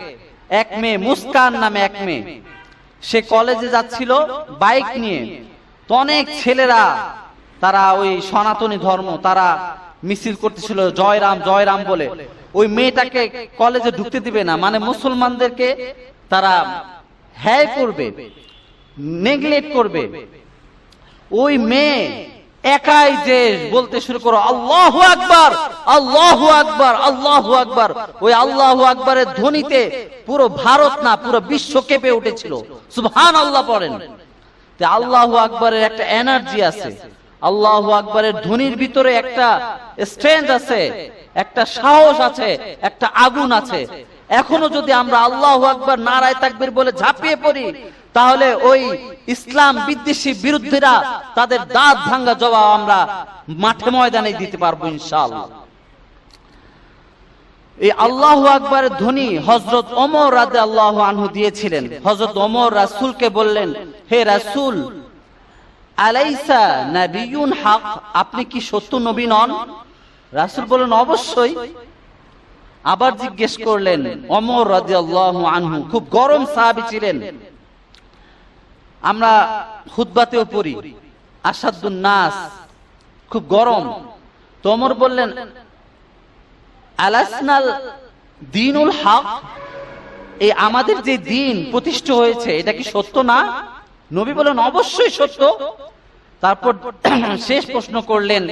এক মেয়ে, মুস্কান নামে এক মেয়ে, সে কলেজে যাচ্ছিল বাইক নিয়ে। তো অনেক ছেলেরা, তারা ওই সনাতনী ধর্ম, তারা মিছিল করতেছিল জয় রাম জয় রাম বলে। ওই মেয়েটাকে কলেজে ঢুকতে দিবে না, মানে মুসলমানদেরকে তারা হ্যায় করবে, নেগলেক্ট করবে। ওই মেয়ে একাই যে বলতে শুরু করো আল্লাহু আকবার আল্লাহু আকবার আল্লাহু আকবার, ওই আল্লাহু আকবারের ধ্বনিতে পুরো ভারত না পুরো বিশ্ব কেঁপে উঠেছিল। সুবহানাল্লাহ পড়েন। তে আল্লাহু আকবারের একটা এনার্জি আছে, আল্লাহু আকবারের ধ্বনির ভিতরে একটা স্ট্রেংথ আছে, একটা সাহস আছে, একটা আগুন আছে। এখনো যদি আমরা আল্লাহু আকবার নারায়ে তাকবীর বলে ঝাঁপিয়ে পড়ি, তাহলে ওই ইসলাম বিদ্বেষী বিরুদ্ধেরা তাদের দাঁত ভাঙা জবাব আমরা মাঠে ময়দানে দিতে পারবো ইনশাআল্লাহ। এই আল্লাহু আকবারের ধ্বনি হযরত ওমর রাদিয়াল্লাহু আনহু দিয়েছিলেন। হযরত ওমর রাসূলকে বললেন, হে রাসূল, আলাইসা নাবিয়ুন হক, আপনি কি সত্য নবী নন? রাসূল বললেন, অবশ্যই। আবার জিজ্ঞেস করলেন। ওমর রাদিয়াল্লাহু আনহু খুব গরম সাহাবী ছিলেন, আমরা খুতবাতেও পড়ি আসাদুন নাস, খুব গরম। তো ওমর বললেন, আলাসনাল দ্বীনুল হক, এই আমাদের যে দ্বীন প্রতিষ্ঠা হয়েছে এটা কি সত্য না? নবী বলেন, অবশ্যই সত্য। তারপর শেষ প্রশ্ন করলেন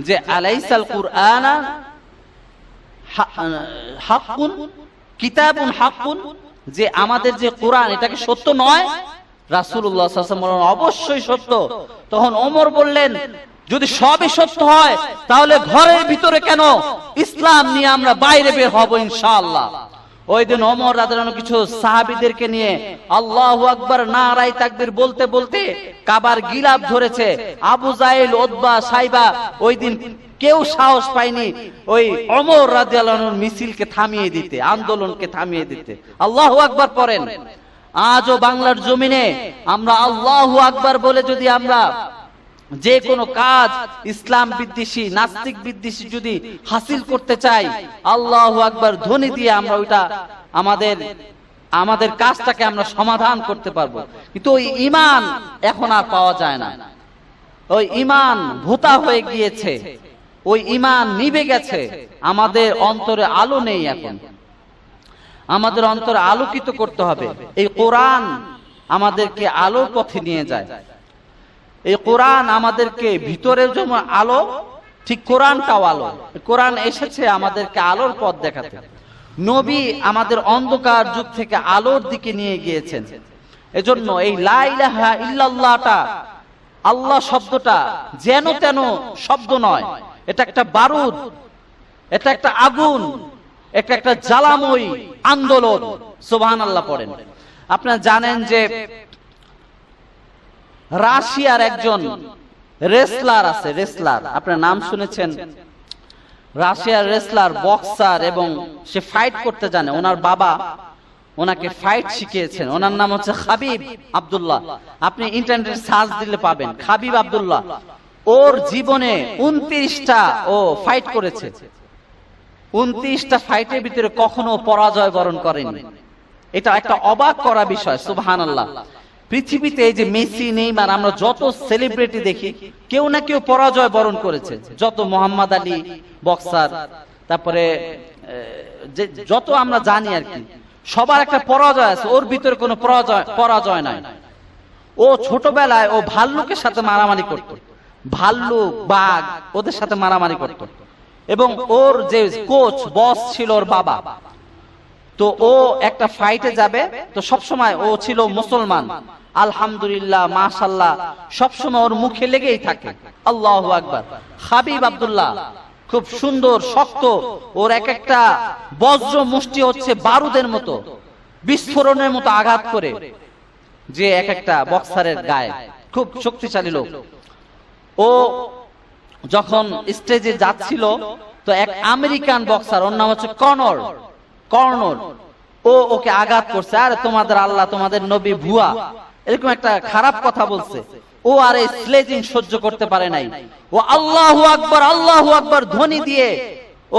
যে আলাইসাল কুরআনা হাক্কুন কিতাবুন হাক্কুন, যে আমাদের যে কোরআন এটা কি সত্য নয়? রাসূলুল্লাহ সাল্লাল্লাহু আলাইহি ওয়াসাল্লাম বললেন, অবশ্যই সত্য। তখন ওমর বললেন, যদি সবই সত্য হয় তাহলে ঘরের ভিতরে কেন ইসলাম নিয়ে আমরা বাইরে বের হব ইনশাআল্লাহ। ওই দিন ওমর রাদিয়াল্লাহু আনহু কিছু সাহাবীদেরকে নিয়ে আল্লাহু আকবার নারায়ে তাকবীর বলতে বলতে কাবার গিলাফ ধরেছে। আবু জাহেল, উতবা, সাইবা ওই দিন কেউ সাহস পায়নি ওই ওমর রাদিয়াল্লাহু আনহুর মিছিলকে থামিয়ে দিতে, আন্দোলনকে থামিয়ে দিতে। আল্লাহু আকবার পড়েন। আজও বাংলার জমিনে আমরা আল্লাহু আকবার বলে যদি আমরা যে কোনো কাজ ইসলাম বিদ্বেষী, নাস্তিক বিদ্বেষী যদি হাসিল করতে চাই, আল্লাহু আকবার ধ্বনি দিয়ে আমরা ওইটা আমাদের কাজটাকে আমরা সমাধান করতে পারবো। কিন্তু ওই ঈমান এখন আর পাওয়া যায় না। ওই ঈমান ভোঁতা হয়ে গিয়েছে, ওই ঈমান নিভে গেছে। আমাদের অন্তরে আলো নেই এখন। আমাদের অন্তরে আলোকিত করতে হবে। এই কোরআন আমাদেরকে আলোর পথে নিয়ে যায়। এই কোরআন আমাদেরকে ভিতরের যেমন আলো, ঠিক কোরআনটাও আলো। কোরআন এসেছে আমাদেরকে আলোর পথ দেখাতে। নবী আমাদের অন্ধকার যুগ থেকে আলোর দিকে নিয়ে গিয়েছেন। এজন্য এই লা ইলাহা ইল্লাল্লাহটা, আল্লাহ শব্দটা যেন তেন শব্দ নয়, এটা একটা বারুদ, এটা একটা আগুন, এটা একটা জ্বালাময়ী আন্দোলন। সুবহানাল্লাহ পড়েন। আপনারা জানেন যে রাশিয়ার একজন রেসলার আছে, রেসলার, আপনার নাম শুনেছেন? রাশিয়ার রেসলার, বক্সার, এবং সে ফাইট করতে জানে। ওনার বাবা ওনাকে ফাইট শিখিয়েছেন। ওনার নাম হচ্ছে খাবিব আব্দুল্লাহ। আপনি ইন্টারনেটে সার্চ দিলে পাবেন খাবিব আব্দুল্লাহ। ওর জীবনে 29টা ও ফাইট করেছে। 29টা ফাইটের ভিতরে কখনো পরাজয় বরণ করেনি। এটা একটা অবাক করা বিষয়। সুবহানাল্লাহ। পৃথিবীতে এই যে মেসি, নেইমার, আমরা যত সেলিব্রিটি দেখি কেউ না কেউ পরাজয় বরণ করেছে। যত মোহাম্মদ আলী বক্সার, তারপরে যত আমরা জানি আর কি, সবার একটা পরাজয় আছে। ওর ভিতরে কোনো পরাজয় নাই। ও ছোটবেলায় ও ভাল্লুকের সাথে মারামারি করত, ভাল্লুক, বাঘ, ওদের সাথে মারামারি করত। এবং ওর যে কোচ, বস ছিল ওর বাবা। তো ও একটা ফাইটে যাবে, তো সবসময় ও ছিল মুসলমান, আলহামদুলিল্লাহ, মাশাআল্লাহ, সবসময় ওর মুখে লেগেই থাকে আল্লাহু আকবার। খাবিব আব্দুল্লাহ খুব সুন্দর, শক্ত, ওর এক একটা বজ্র মুষ্টি হচ্ছে বারুদের মতো, বিস্ফোরণের মতো আঘাত করে, যে এক একটা বক্সারের গায়ে। খুব শক্তিশালী লোক। ও যখন স্টেজে যাচ্ছিল, তো এক আমেরিকান বক্সার, ওর নাম হচ্ছে কর্নর, ও ওকে আঘাত করছে, আরে তোমাদের আল্লাহ তোমাদের নবী ভুয়া, এরকম একটা খারাপ কথা বলছে। ও আর এই স্লেজিং সহ্য করতে পারে নাই, ও আল্লাহু আকবার ধ্বনি দিয়ে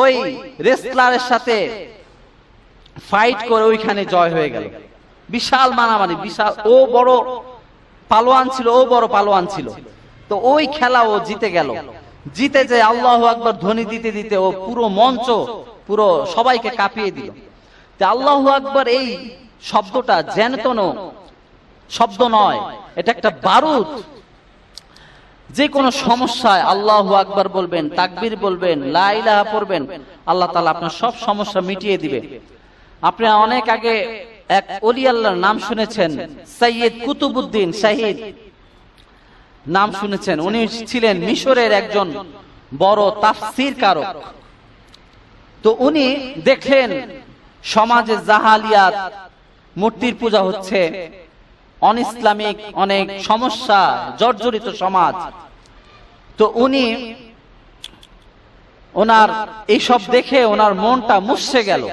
ওই রেসলারের সাথে ফাইট করে ওইখানে জয় হয়ে গেল। বিশাল মারামারি, বিশাল, ও বড় পালোয়ান ছিল, ও বড় পালোয়ান ছিল। তো ওই খেলা ও জিতে গেল। জিতে যে আল্লাহু আকবার ধ্বনি দিতে দিতে ও পুরো মঞ্চ, পুরো সবাইকে কাঁপিয়ে দিল। তো আল্লাহু আকবার এই শব্দটা যেন শব্দ নয়, এটা একটা বারুদ। যে কোনো সমস্যায় আল্লাহু আকবার বলবেন, তাকবীর বলবেন, লা ইলাহা পড়বেন, আল্লাহ তাআলা আপনার সব সমস্যা মিটিয়ে দিবে। আপনি অনেক আগে এক ওলি আল্লাহর নাম শুনেছেন, সৈয়দ কুতুবউদ্দিন শাহিদ নাম শুনেছেন। উনি ছিলেন মিশরের একজন বড় তাফসীর কারক। তো উনি দেখলেন সমাজে জাহালিয়াত, মূর্তির পূজা হচ্ছে, অনইসলামিক অনেক সমস্যা জর্জরিত সমাজ। তো উনি ওনার এইসব দেখে ওনার মনটা মুছছে গেল।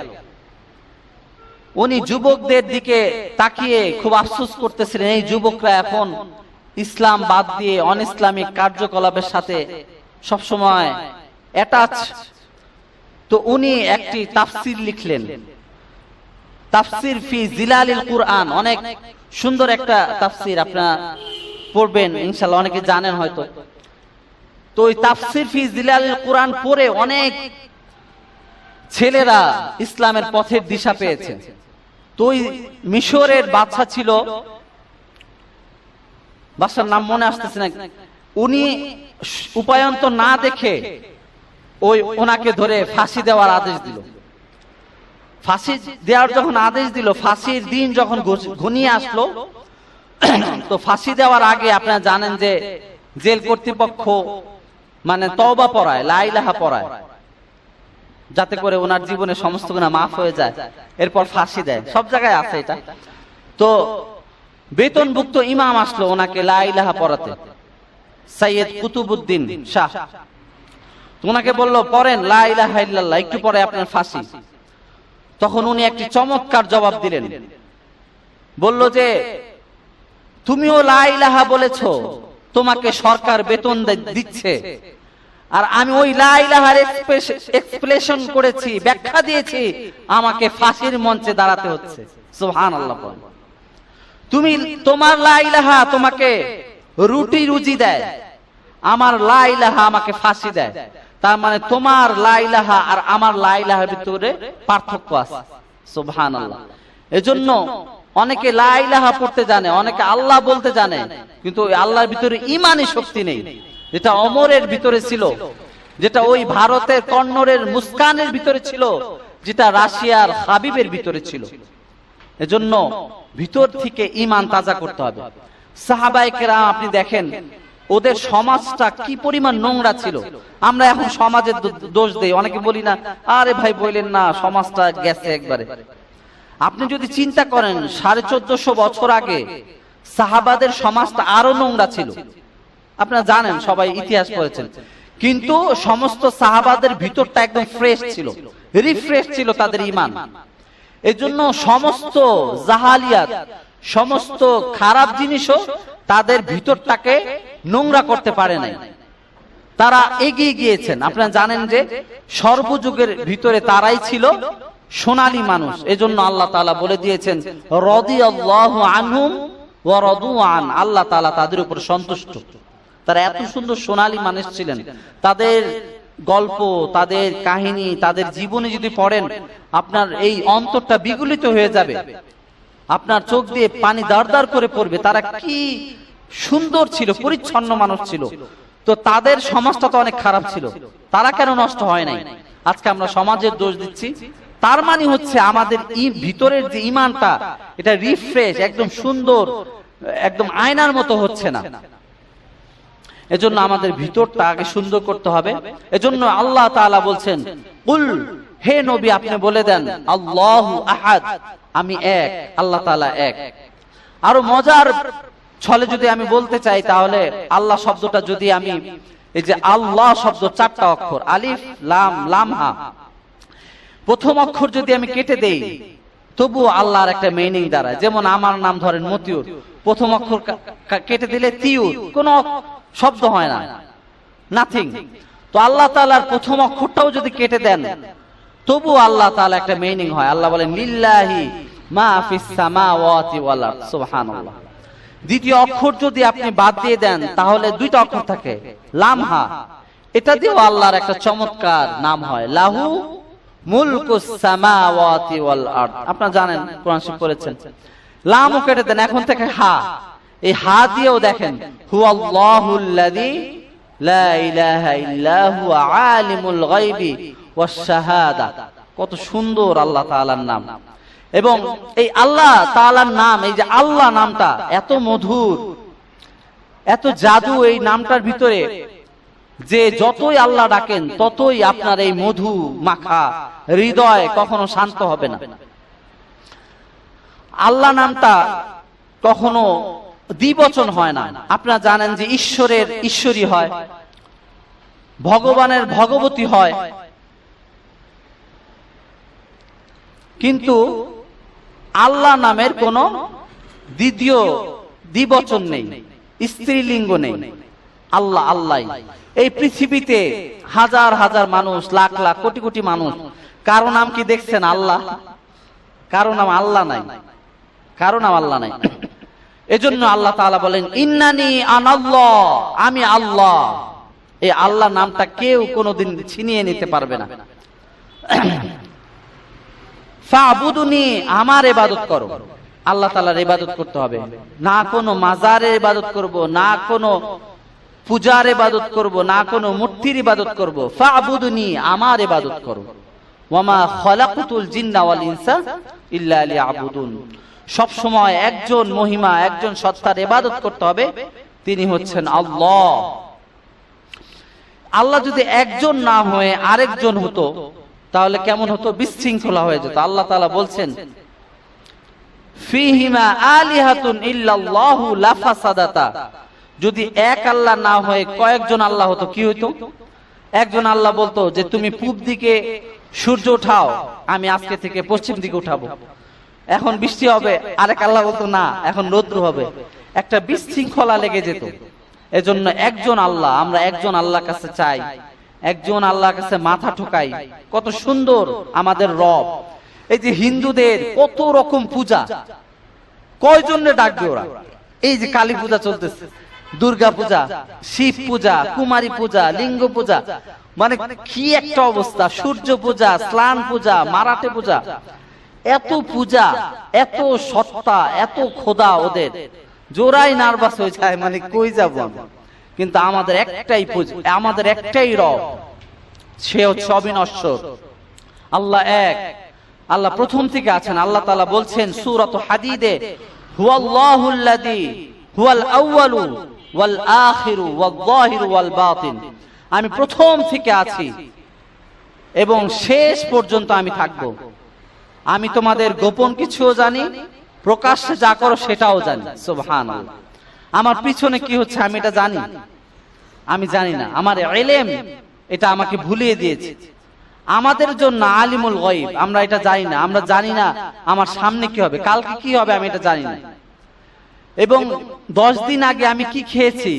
উনি যুবকদের দিকে তাকিয়ে খুব আফসোস করতেছিলেন, এই যুবকরা এখন ইসলাম বাদ দিয়ে অনইসলামিক কার্যকলাপের সাথে সবসময় অ্যাটাচ। তো উনি একটি তাফসীর লিখলেন, তাফসীর ফি জিলালিল কুরআন, অনেক সুন্দর একটা তাফসীর, আপনারা পড়বেন ইনশাআল্লাহ, অনেকে জানেন হয়তো। তো ওই তাফসীর ফি জিলালিল কুরআন পড়ে অনেক ছেলেরা ইসলামের পথের দিশা পেয়েছে। তো ওই মিশরের বাদশা ছিল, বাদশার নাম মনে আসতেছে না, উনি উপায়ন্ত না দেখে ওই ওনাকে ধরে ফাঁসি দেওয়ার আদেশ দিল। ফাঁসি দেওয়ার যখন আদেশ দিল, ফাঁসির দিন যখন ঘনিয়ে আসলো, তো ফাঁসি দেওয়ার আগে আপনারা জানেন যে জেল কর্তৃপক্ষ মানে তওবা পড়ায়, লা ইলাহা পড়ায়, যাতে করে ওনার জীবনের সমস্ত গুনাহ মাফ হয়ে যায়, এরপর ফাঁসি দেয়। সব জায়গায় আছে এটা। তো বেতনভুক্ত ইমাম আসলো ওনাকে লা ইলাহা পড়াতে, সৈয়দ কুতুবউদ্দিন শাহ। ওনাকে বলল পড়েন লা ইলাহা ইল্লাল্লাহ, একটু পরে আপনার ফাঁসি। তখন উনি একটি চমৎকার জবাব দিলেন, বলল যে তুমিও লা ইলাহা বলেছো, তোমাকে সরকার বেতন দিচ্ছে, আর আমি ওই লা ইলাহার এক্সপ্লেনেশন করেছি, ব্যাখ্যা দিয়েছি, আমাকে ফাঁসির মঞ্চে দাঁড়াতে হচ্ছে। সুবহানাল্লাহ। তুমি তোমার লা ইলাহা তোমাকে রুটি রুজি দেয়, আমার লা ইলাহা আমাকে ফাঁসি দেয়। তার মানে তোমার লা ইলাহা আর আমার লা ইলাহার ভিতরে পার্থক্য আছে। সুবহানাল্লাহ। এজন্য অনেকে লা ইলাহা পড়তে জানে, অনেকে আল্লাহ বলতে জানে, কিন্তু ওই আল্লাহর ভিতরে ঈমানি শক্তি নেই, যেটা ওমরের ভিতরে ছিল, যেটা ওই ভারতের কর্নরের মুস্কানের ভিতরে ছিল, যেটা রাশিয়ার হাবিবের ভিতরে ছিল। এজন্য ভিতর থেকে ঈমান তাজা করতে হবে। সাহাবায়ে কেরাম আপনি দেখেন ওদের সমাজটা কি পরিমাণ নোংরা ছিল। আমরা এখন সমাজের দোষ দেই, অনেকে বলি না, আরে ভাই বললেন না, সমাজটা গেছে একবারে। আপনি যদি চিন্তা করেন 1450 বছর আগে সাহাবাদের সমাজটা আরো নোংরা ছিল। আপনারা জানেন, সবাই ইতিহাস পড়েছেন, কিন্তু সমস্ত সাহাবাদের ভিতরটা একদম ফ্রেশ ছিল, রিফ্রেশ ছিল তাদের ঈমান। এজন্য সমস্ত জাহালিয়াত, সমস্ত খারাপ জিনিসও তাদের ভিতরটাকে নোংরা করতে পারে নাই, তারা এগিয়ে গিয়েছেন। আপনারা জানেন যে সর্বযুগের ভিতরে তারাই ছিল সোনালী মানুষ। এজন্য আল্লাহ তাআলা বলে দিয়েছেন, রাদিয়াল্লাহু আনহুম ওয়া রাদু আন, আল্লাহ তাআলা তাদের উপর সন্তুষ্ট। তারা এত সুন্দর সোনালী মানুষ ছিলেন। তাদের গল্প, তাদের কাহিনী, তাদের জীবনে যদি পড়েন, আপনার এই অন্তরটা বিগলিত হয়ে যাবে, আপনার চোখ দিয়ে পানি দাঁড় করে পড়বে। তারা কি সুন্দর ছিল, পরিচ্ছন্ন মানুষ ছিল। তো তাদের সমাজটা তো অনেক খারাপ ছিল, তারা কেন নষ্ট হয় নাই? আজকে আমরা সমাজের দোষ দিচ্ছি, তার মানে হচ্ছে আমাদের ভিতরের যে ঈমানটা, এটা রিফ্রেশ, একদম সুন্দর, একদম আয়নার মতো হচ্ছে না। এজন্য আমাদের ভিতরটা আগে সুন্দর করতে হবে। এজন্য আল্লাহ তাআলা বলছেন, কুল, হে নবী আপনি বলে দেন, আল্লাহু আহাদ, আমি এক, আল্লাহ তাআলা এক। আরো মজার ছলে যদি আমি বলতে চাই, তাহলে আল্লাহ শব্দটা যদি আমি এই যে আল্লাহ শব্দ 4টা অক্ষর, আলিফ লাম লাম হা। প্রথম অক্ষর যদি আমি কেটে দেই তবু আল্লাহর একটা মিনিং দাঁড়ায়। যেমন আমার নাম ধরেন মতিউর, প্রথম অক্ষর কেটে দিলে তিউর, কোনো শব্দ হয় না, নাথিং। তো আল্লাহ তাআলার প্রথম অক্ষরটাও যদি কেটে দেন তবু আল্লাহ তাআলা একটা মিনিং হয়। আল্লাহ বলেন লিল্লাহি মা ফিস সামাওয়াতি ওয়াল আরদ, সুবহানাল্লাহ। দ্বিতীয় অক্ষর যদি আপনি বাদ দিয়ে দেন তাহলে 2টা অক্ষর থাকে, লাম হা। এটা দিয়েও আল্লাহর একটা চমৎকার নাম হয়, লাহু মুলকুস সামাওয়াতি ওয়াল আরদ। আপনারা জানেন, কোরআন শরীফ পড়েছেন। লামও কেটে দেন, এখন থেকে হা। এই হা দিয়েও দেখেন হুয়াল্লাহুল্লাযী লা ইলাহা ইল্লা হুয়া আলিমুল গায়বি ওয়াশ শাহাদা। কত সুন্দর আল্লাহ তাআলার নাম। এবং এই আল্লাহ তাআলার নাম, এই যে আল্লাহ নামটা এত মধুর, এত জাদু এই নামটার ভিতরে, যে যতই আল্লাহ ডাকেন ততই আপনার এই মধু মাখা হৃদয় কখনো শান্ত হবে না। আল্লাহ নামটা কখনো দ্বিবচন হয় না। আপনারা জানেন যে ঈশ্বরের ঈশ্বরী হয়, ভগবানের ভগবতী হয়, কিন্তু আল্লাহ নামের কোনো দ্বিবচন নেই, স্ত্রীলিঙ্গ নেই। আল্লাহ আল্লাহ। এই পৃথিবীতে হাজার হাজার মানুষ, লাখ লাখ কোটি কোটি মানুষ, কারো নাম কি দেখছেন আল্লাহ? কারো নাম আল্লাহ নাই, কারো নাম আল্লাহ নাই। এজন্য আল্লাহ তাআলা বলেন ইন্নানি আনাল্লাহ, আমি আল্লাহ। এই আল্লাহ নামটা কেউ কোনোদিন ছিনিয়ে নিতে পারবে না। ফাবুদুনি, আমার ইবাদত করো। আল্লাহ তাআলার ইবাদত করতে হবে, না কোনো মাজারের ইবাদত করব, না কোনো পূজার ইবাদত করব, না কোনো মূর্তির ইবাদত করব। ফাবুদুনি, আমার ইবাদত করো। ওয়ামা খালাকুতুল জিন্না ওয়াল ইনসা ইল্লা লিয়াবুদুন। সব সময় একজন মহিমা, একজন সত্তার ইবাদত করতে হবে, তিনি হচ্ছেন আল্লাহ। আল্লাহ যদি একজন না হয়ে আরেকজন হতো তাহলে কেমন হতো? বিশৃঙ্খলা হয়ে যেত। আল্লাহ তাআলা বলছেন ফীহিমা আলিহাতুন ইল্লাল্লাহু লাফাসাদাতা। যদি এক আল্লাহ না হয়ে কয়েকজন আল্লাহ হতো কি হতো? একজন আল্লাহ বলতো যে তুমি পূব দিকে সূর্য উঠাও, আমি আজকে থেকে পশ্চিম দিকে উঠাবো, এখন বৃষ্টি হবে। আরেক আল্লাহ বলতো না, এখন রৌদ্র হবে। একটা বিশৃঙ্খলা লেগে যেত। এজন্য একজন আল্লাহ, আমরা একজন আল্লাহর কাছে চাই, একজন আল্লাহর কাছে মাথা ঠোকাই। কত সুন্দর আমাদের রব। এই যে হিন্দুদের কত রকম পূজা, কয়জনে ডাকবে ওরা? এই যে কালী পূজা চলতেছে, দুর্গা পূজা, শিব পূজা, কুমারী পূজা, লিঙ্গ পূজা, মানে কি একটা অবস্থা। সূর্য পূজা, স্নান পূজা, মারাঠে পূজা, এত পূজা, এত সত্তা, এত খোদা ওদের, জোড়াই নার্ভাস হয়ে যায়, মানে কই যাব। কিন্তু আমাদের একটাই পূজা, আমাদের একটাই রব, সে হচ্ছে অবিনশ্বর। আল্লাহ এক, আল্লাহ প্রথম থেকে আছেন। আল্লাহ তাআলা বলছেন সূরাত হাদীদে হুয়াল্লাহুল্লাযী হুয়াল আউয়ালু ওয়াল আখিরু ওয়াল যাহিরু ওয়াল বাতিন। আমি প্রথম থেকে আছি এবং শেষ পর্যন্ত আমি থাকব। আমি তোমাদের গোপন কিছুও জানি, প্রকাশ্যে যা করো সেটাও জানি। সুবহানাল্লাহ। আমার পিছনে কি হচ্ছে আমি এটা জানি? আমি জানি না। আমার ইলম এটা আমাকে ভুলিয়ে দিয়েছে। আমাদের জন্য আলিমুল গায়ব, আমরা এটা জানি না। আমরা জানি না আমার সামনে কি হবে, কালকে কি হবে, আমি এটা জানি না। এবং 10 দিন আগে আমি কি খেয়েছি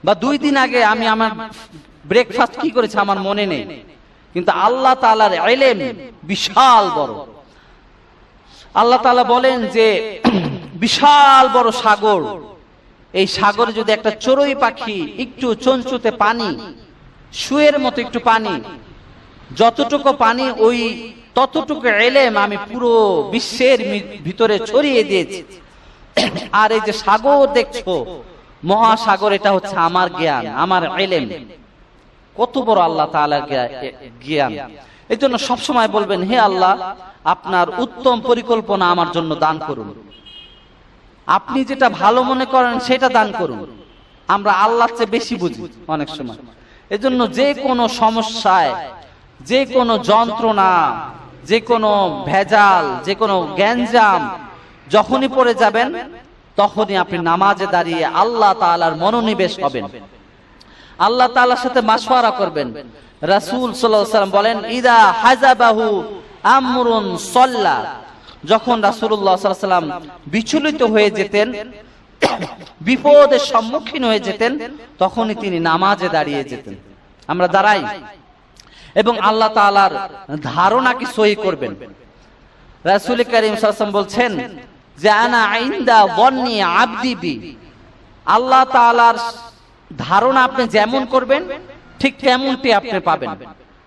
বা 2 দিন আগে আমি আমার ব্রেকফাস্ট কি করেছি আমার মনে নেই। কিন্তু আল্লাহ তাআলার ইলম বিশাল বড়। আল্লাহ তাআলা বলেন যে বিশাল বড় সাগর, এই সাগরে যদি একটা চড়ুই পাখি একটু চঞ্চুতে পানি, সুয়ের মতো একটু পানি, যতটুকু পানি ওই ততটুকু ইলম আমি পুরো বিশ্বের ভিতরে ছড়িয়ে দিয়েছি। আর এই যে সাগর দেখছো, মহাসাগর, এটা হচ্ছে আমার জ্ঞান, আমার ইলম। কত বড় আল্লাহ তাআলার জ্ঞান। এই জন্য সবসময় বলবেন হে আল্লাহ, আপনার উত্তম পরিকল্পনা আমার জন্য দান করুন। আপনি যেটা ভালো মনে করেন সেটা দান করুন। আমরা আল্লাহর চেয়ে বেশি বুঝি অনেক সময়। এজন্য যে কোনো সমস্যায়, যে কোনো যন্ত্রণা, যে কোনো ভেজাল, যে কোনো গ্যাঞ্জাম যখনই পড়ে যাবেন তখনই আপনি নামাজে দাঁড়িয়ে আল্লাহ তাআলার মনোনিবেশ হবেন। আল্লাহ তাআলার সাথে মাশওয়ারা করবেন। রাসূল সাল্লাল্লাহু আলাইহি ওয়াসাল্লাম বলেন, ইদা হাজাবাহু আমরুন সাল্লা, যখন রাসূলুল্লাহ সাল্লাল্লাহু আলাইহি ওয়াসাল্লাম বিচলিত হয়ে যেতেন, বিপদের সম্মুখীন হয়ে যেতেন, তখনই তিনি নামাজে দাঁড়িয়ে যেতেন। আমরা দাঁড়াই এবং আল্লাহ তাআলার ধারণাকে সহি করবেন। রাসূল কারীম সাল্লাল্লাহু আলাইহি ওয়াসাল্লাম বলছেন যে আনা ইনদা যান্নি আবদি বি, আল্লাহ তাআলার ধারণা আপনি যেমন করবেন ঠিক তেমনটি আপনি পাবেন।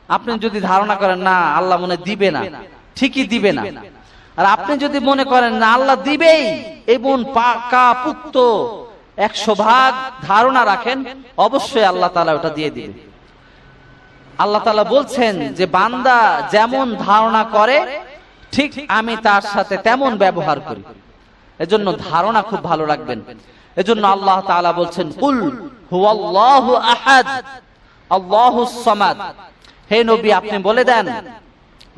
আপনি যদি ধারণা করেন না আল্লাহ মনে দিবে না, ঠিকই দিবে না। আর আপনি যদি মনে করেন না আল্লাহ দিবেই এবং পাকা পুক্ত 100% ধারণা রাখেন, অবশ্যই আল্লাহ তাআলা ওটা দিয়ে দিবে। আল্লাহ তাআলা বলছেন যে বান্দা যেমন ধারণা করে ঠিক আমি তার সাথে তেমন ব্যবহার করি। এজন্য ধারণা খুব ভালো রাখবেন। এজন্য আল্লাহ তাআলা বলছেন, কুল হুয়াল্লাহু আহাদ আল্লাহুস সামাদ, হে নবী আপনি বলে দেন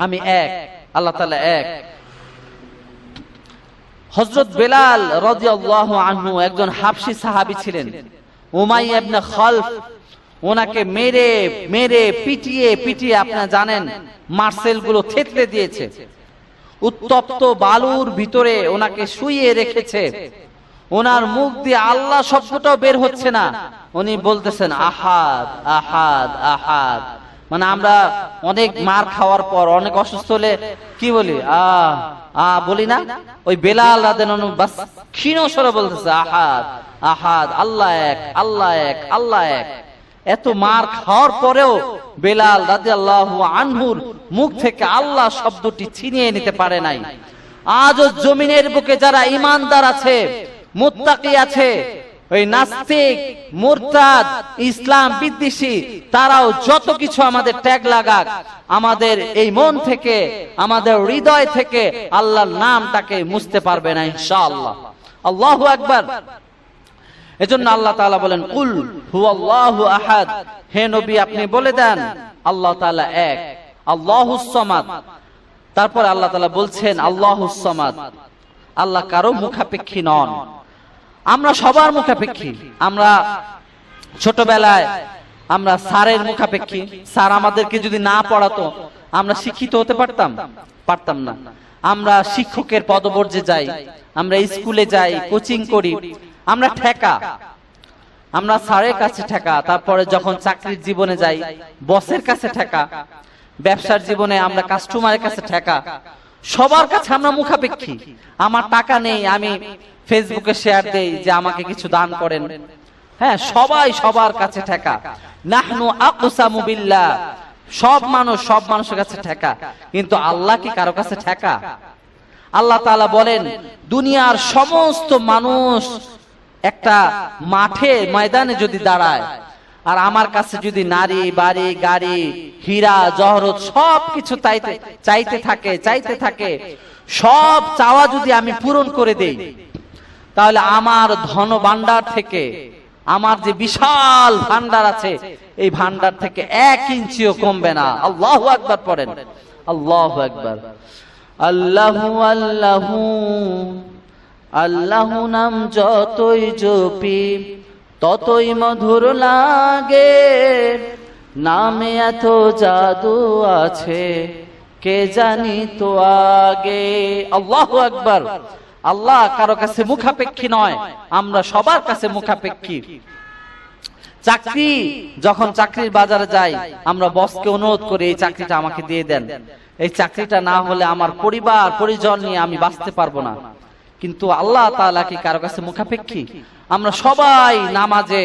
আমি এক, আল্লাহ তাআলা এক। হযরত বেলাল রাদিয়াল্লাহু আনহু একজন হাবশী সাহাবী ছিলেন। উমাইয়া ইবনে খালফ ওনাকে মেরে মেরে পিটিয়ে পিটিয়ে আপনারা জানেন মার্সেল গুলো থেতলে দিয়েছে, উত্তপ্ত বালুর ভিতরে ওনাকে শুইয়ে রেখেছে। ওনার মুখ দিয়ে আল্লাহ শব্দটাও বের হচ্ছে না, উনি বলতেছেন আহাদ আহাদ আহাদ। মানে আমরা অনেক মার খাওয়ার পর অনেক অসুস্থ হলে কি বলি, বলি না, ওই বেলাল রাদিয়াল্লাহু আনহু বাস ক্ষীণ স্বরে বলতেছে আহাদ আহাদ, আল্লাহ এক আল্লাহ এক আল্লাহ এক। এত মার খাওয়ার পরেও বেলাল রাদিয়াল্লাহু আনহুর মুখ থেকে আল্লাহ শব্দটি ছিনিয়ে নিতে পারে নাই। আজও জমিনের বুকে যারা ঈমানদার আছে, মুত্তাকি আছে, ওই নাস্তিক মুরতাদ ইসলাম বিদ্বেষী, তারাও যত কিছু আমাদের ট্যাগ লাগাক, আমাদের এই মন থেকে আমাদের হৃদয় থেকে আল্লাহর নামটাকে মুছতে পারবে না ইনশাআল্লাহ। আল্লাহু আকবার। এজন্য আল্লাহ তাআলা বলেন, কুল হুয়াল্লাহু আহাদ, হে নবী আপনি বলে দেন আল্লাহ তাআলা এক, আল্লাহুস সামাদ। তারপর আল্লাহ তাআলা বলছেন আল্লাহুস সামাদ, আল্লাহ কারো মুখাপেক্ষী নন। আমরা সবার মুখাপেক্ষী। আমরা ছোটবেলায় আমরা স্যারের মুখাপেক্ষী। স্যার আমাদেরকে যদি না পড়াতো আমরা শিক্ষিত হতে পারতাম? পারতাম না। আমরা শিক্ষকের পদবর্জে যাই, আমরা স্কুলে যাই, কোচিং করি, আমরা ঠেকা, আমরা স্যারের কাছে ঠেকা। তারপরে যখন চাকরির জীবনে যাই বসের কাছে ঠেকা, ব্যবসার জীবনে আমরা কাস্টমারের কাছে ঠেকা। সবার কাছে আমরা মুখাপেক্ষী। আমার টাকা নেই, আমি ফেসবুকে শেয়ার দেই যে আমাকে কিছু দান করেন। হ্যাঁ, সবাই সবার কাছে ঠেকা। নাহনু আকসামু বিল্লাহ, সব মানুষ সব মানুষের কাছে ঠেকা, কিন্তু আল্লাহ কি কারো কাছে ঠেকা? আল্লাহ তাআলা বলেন, দুনিয়ার সমস্ত মানুষ একটা মাঠে ময়দানে যদি দাঁড়ায় আর আমার কাছে যদি নারী বাড়ি গাড়ি হীরা জহরত সবকিছু চাইতে থাকে, সব চাওয়া যদি আমি পূরণ করে দেই, তাহলে আমার ধন ভান্ডার থেকে, আমার যে বিশাল ভান্ডার আছে এই ভান্ডার থেকে 1 ইঞ্চিও কমবে না। আল্লাহু আকবার পড়েন, আল্লাহু আকবার। আল্লাহু আল্লাহু আল্লাহু নাম যতই জপি ততই মধুর লাগে, নামে এত জাদু আছে কে জানি তো আগে। আল্লাহু আকবার। আল্লাহ কারো কাছে মুখাপেক্ষী নয়, আমরা সবার কাছে মুখাপেক্ষী। চাকরি, যখন চাকরির বাজারে যাই আমরা বসকে অনুরোধ করি এই চাকরিটা আমাকে দিয়ে দেন, এই চাকরিটা না হলে আমার পরিবার পরিজন নিয়ে আমি বাঁচতে পারবো না। কিন্তু আল্লাহ তাআলা কি কারো কাছে মুখাপেক্ষী? আমরা সবাই নামাজে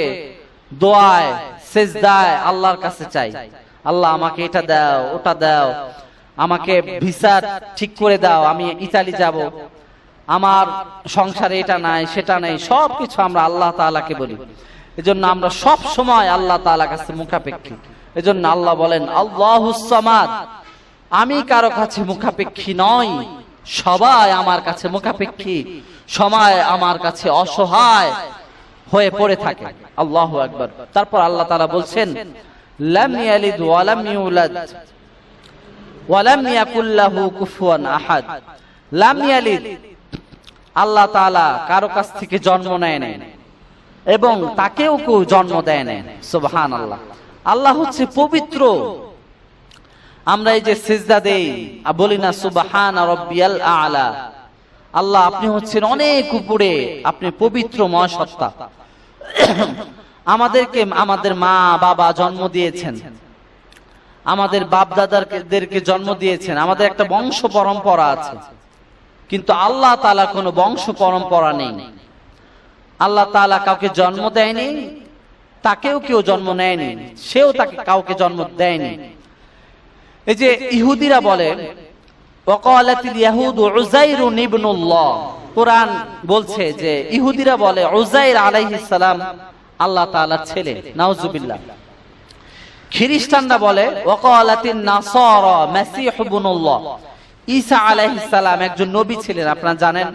দোয়ায় সেজদায় আল্লাহর কাছে চাই, আল্লাহ আমাকে এটা দাও ওটা দাও, আমাকে ভিসা ঠিক করে দাও, আমি ইতালি যাব, আমার সংসারে এটা নাই সেটা নাই, সবকিছু আমরা আল্লাহ তাআলাকে বলি। এজন্য আমরা সব সময় আল্লাহ তাআলার কাছে মুখাপেক্ষী। এজন্য আল্লাহ বলেন আল্লাহুস সামাদ, আমি কারো কাছে মুখাপেক্ষী নই, সবাই আমার কাছে মুখাপেক্ষী, সবাই আমার কাছে অসহায় হয়ে পড়ে থাকে। আল্লাহু আকবার। তারপর আল্লাহ তাআলা বলছেন লাম ইয়ালিদ ওয়া লাম ইউলাদ ওয়া লাম ইয়াকুল লাহু কুফুয়ান আহাদ। লাম ইয়ালিদ, আল্লাহ তাআলা কারো কাছ থেকে জন্ম নেয় নাই এবং তাকেও কেউ জন্ম দেয় না। সুবহানাল্লাহ। আল্লাহ হচ্ছে পবিত্র। আমরা এই যে সিজদা দেই, বলি না সুবহানা রাব্বিয়াল আ'লা। আল্লাহ আপনি হচ্ছেন অনেক উপরে, আপনি পবিত্রময় সত্তা। আমাদেরকে আমাদের মা বাবা জন্ম দিয়েছেন, আমাদের বাপ দাদাদেরকে জন্ম দিয়েছেন, আমাদের একটা বংশ পরম্পরা আছে। কিন্তু আল্লাহ তাআলা কোনো বংশ পরম্পরা নেই। আল্লাহ তাআলা কাউকে জন্ম দেয়নি, তাকেও কেউ জন্ম নেয়নি, সেও তাকে কাউকে জন্ম দেয়নি। এই যে ইহুদিরা বলে ওয়াকালাতিল ইয়াহুদু উযাইরুন ইবনুল্লাহ, কোরআন বলছে যে ইহুদিরা বলে উযাইর আলাইহিস সালাম আল্লাহ তাআলার ছেলে, নাউজুবিল্লাহ। খ্রিস্টানরা বলে ওয়াকালাতিন নাসারা মাসীহ ইবনুল্লাহ, ঈসা আলাইহিস সালাম একজন নবী ছিলেন। আপনারা জানেন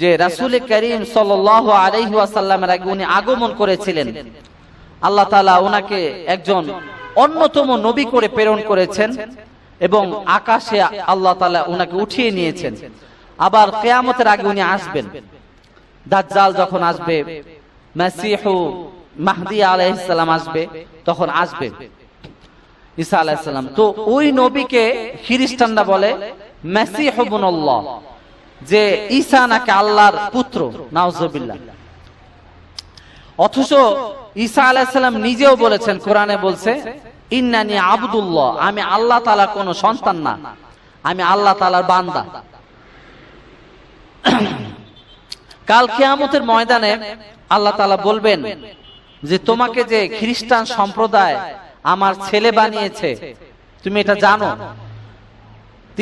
যে রাসূল করিম সাল্লাল্লাহু আলাইহি ওয়াসাল্লামের আগে উনি আগমন করেছিলেন। আল্লাহ তাআলা ওনাকে একজন অন্যতম নবী করে প্রেরণ করেছেন এবং আকাশে আল্লাহ তাআলা ওনাকে উঠিয়ে নিয়েছেন। আবার কিয়ামতের আগে উনি আসবেন, দাজ্জাল যখন আসবে, মাসীহু মাহদী আলাইহিস সালাম আসবে, তখন আসবে ঈসা আলাইহিস সালাম। তো ওই নবীকে খ্রিস্টানরা বলে মাসীহ ইবনুল্লাহ, যে ঈসা নাকি আল্লাহর পুত্র, নাউজুবিল্লাহ। অথচ ঈসা আলাইহিস সালাম নিজেও বলেছেন, কোরআনে বলছে ইন্নানি আবদুল্লাহ, আমি আল্লাহ তাআলার কোনো সন্তান না, আমি আল্লাহ তাআলার বান্দা। কাল কিয়ামতের ময়দানে আল্লাহ তাআলা বলবেন যে তোমাকে যে খ্রিস্টান সম্প্রদায় আমার ছেলে বানিয়েছে, তুমি এটা জানো?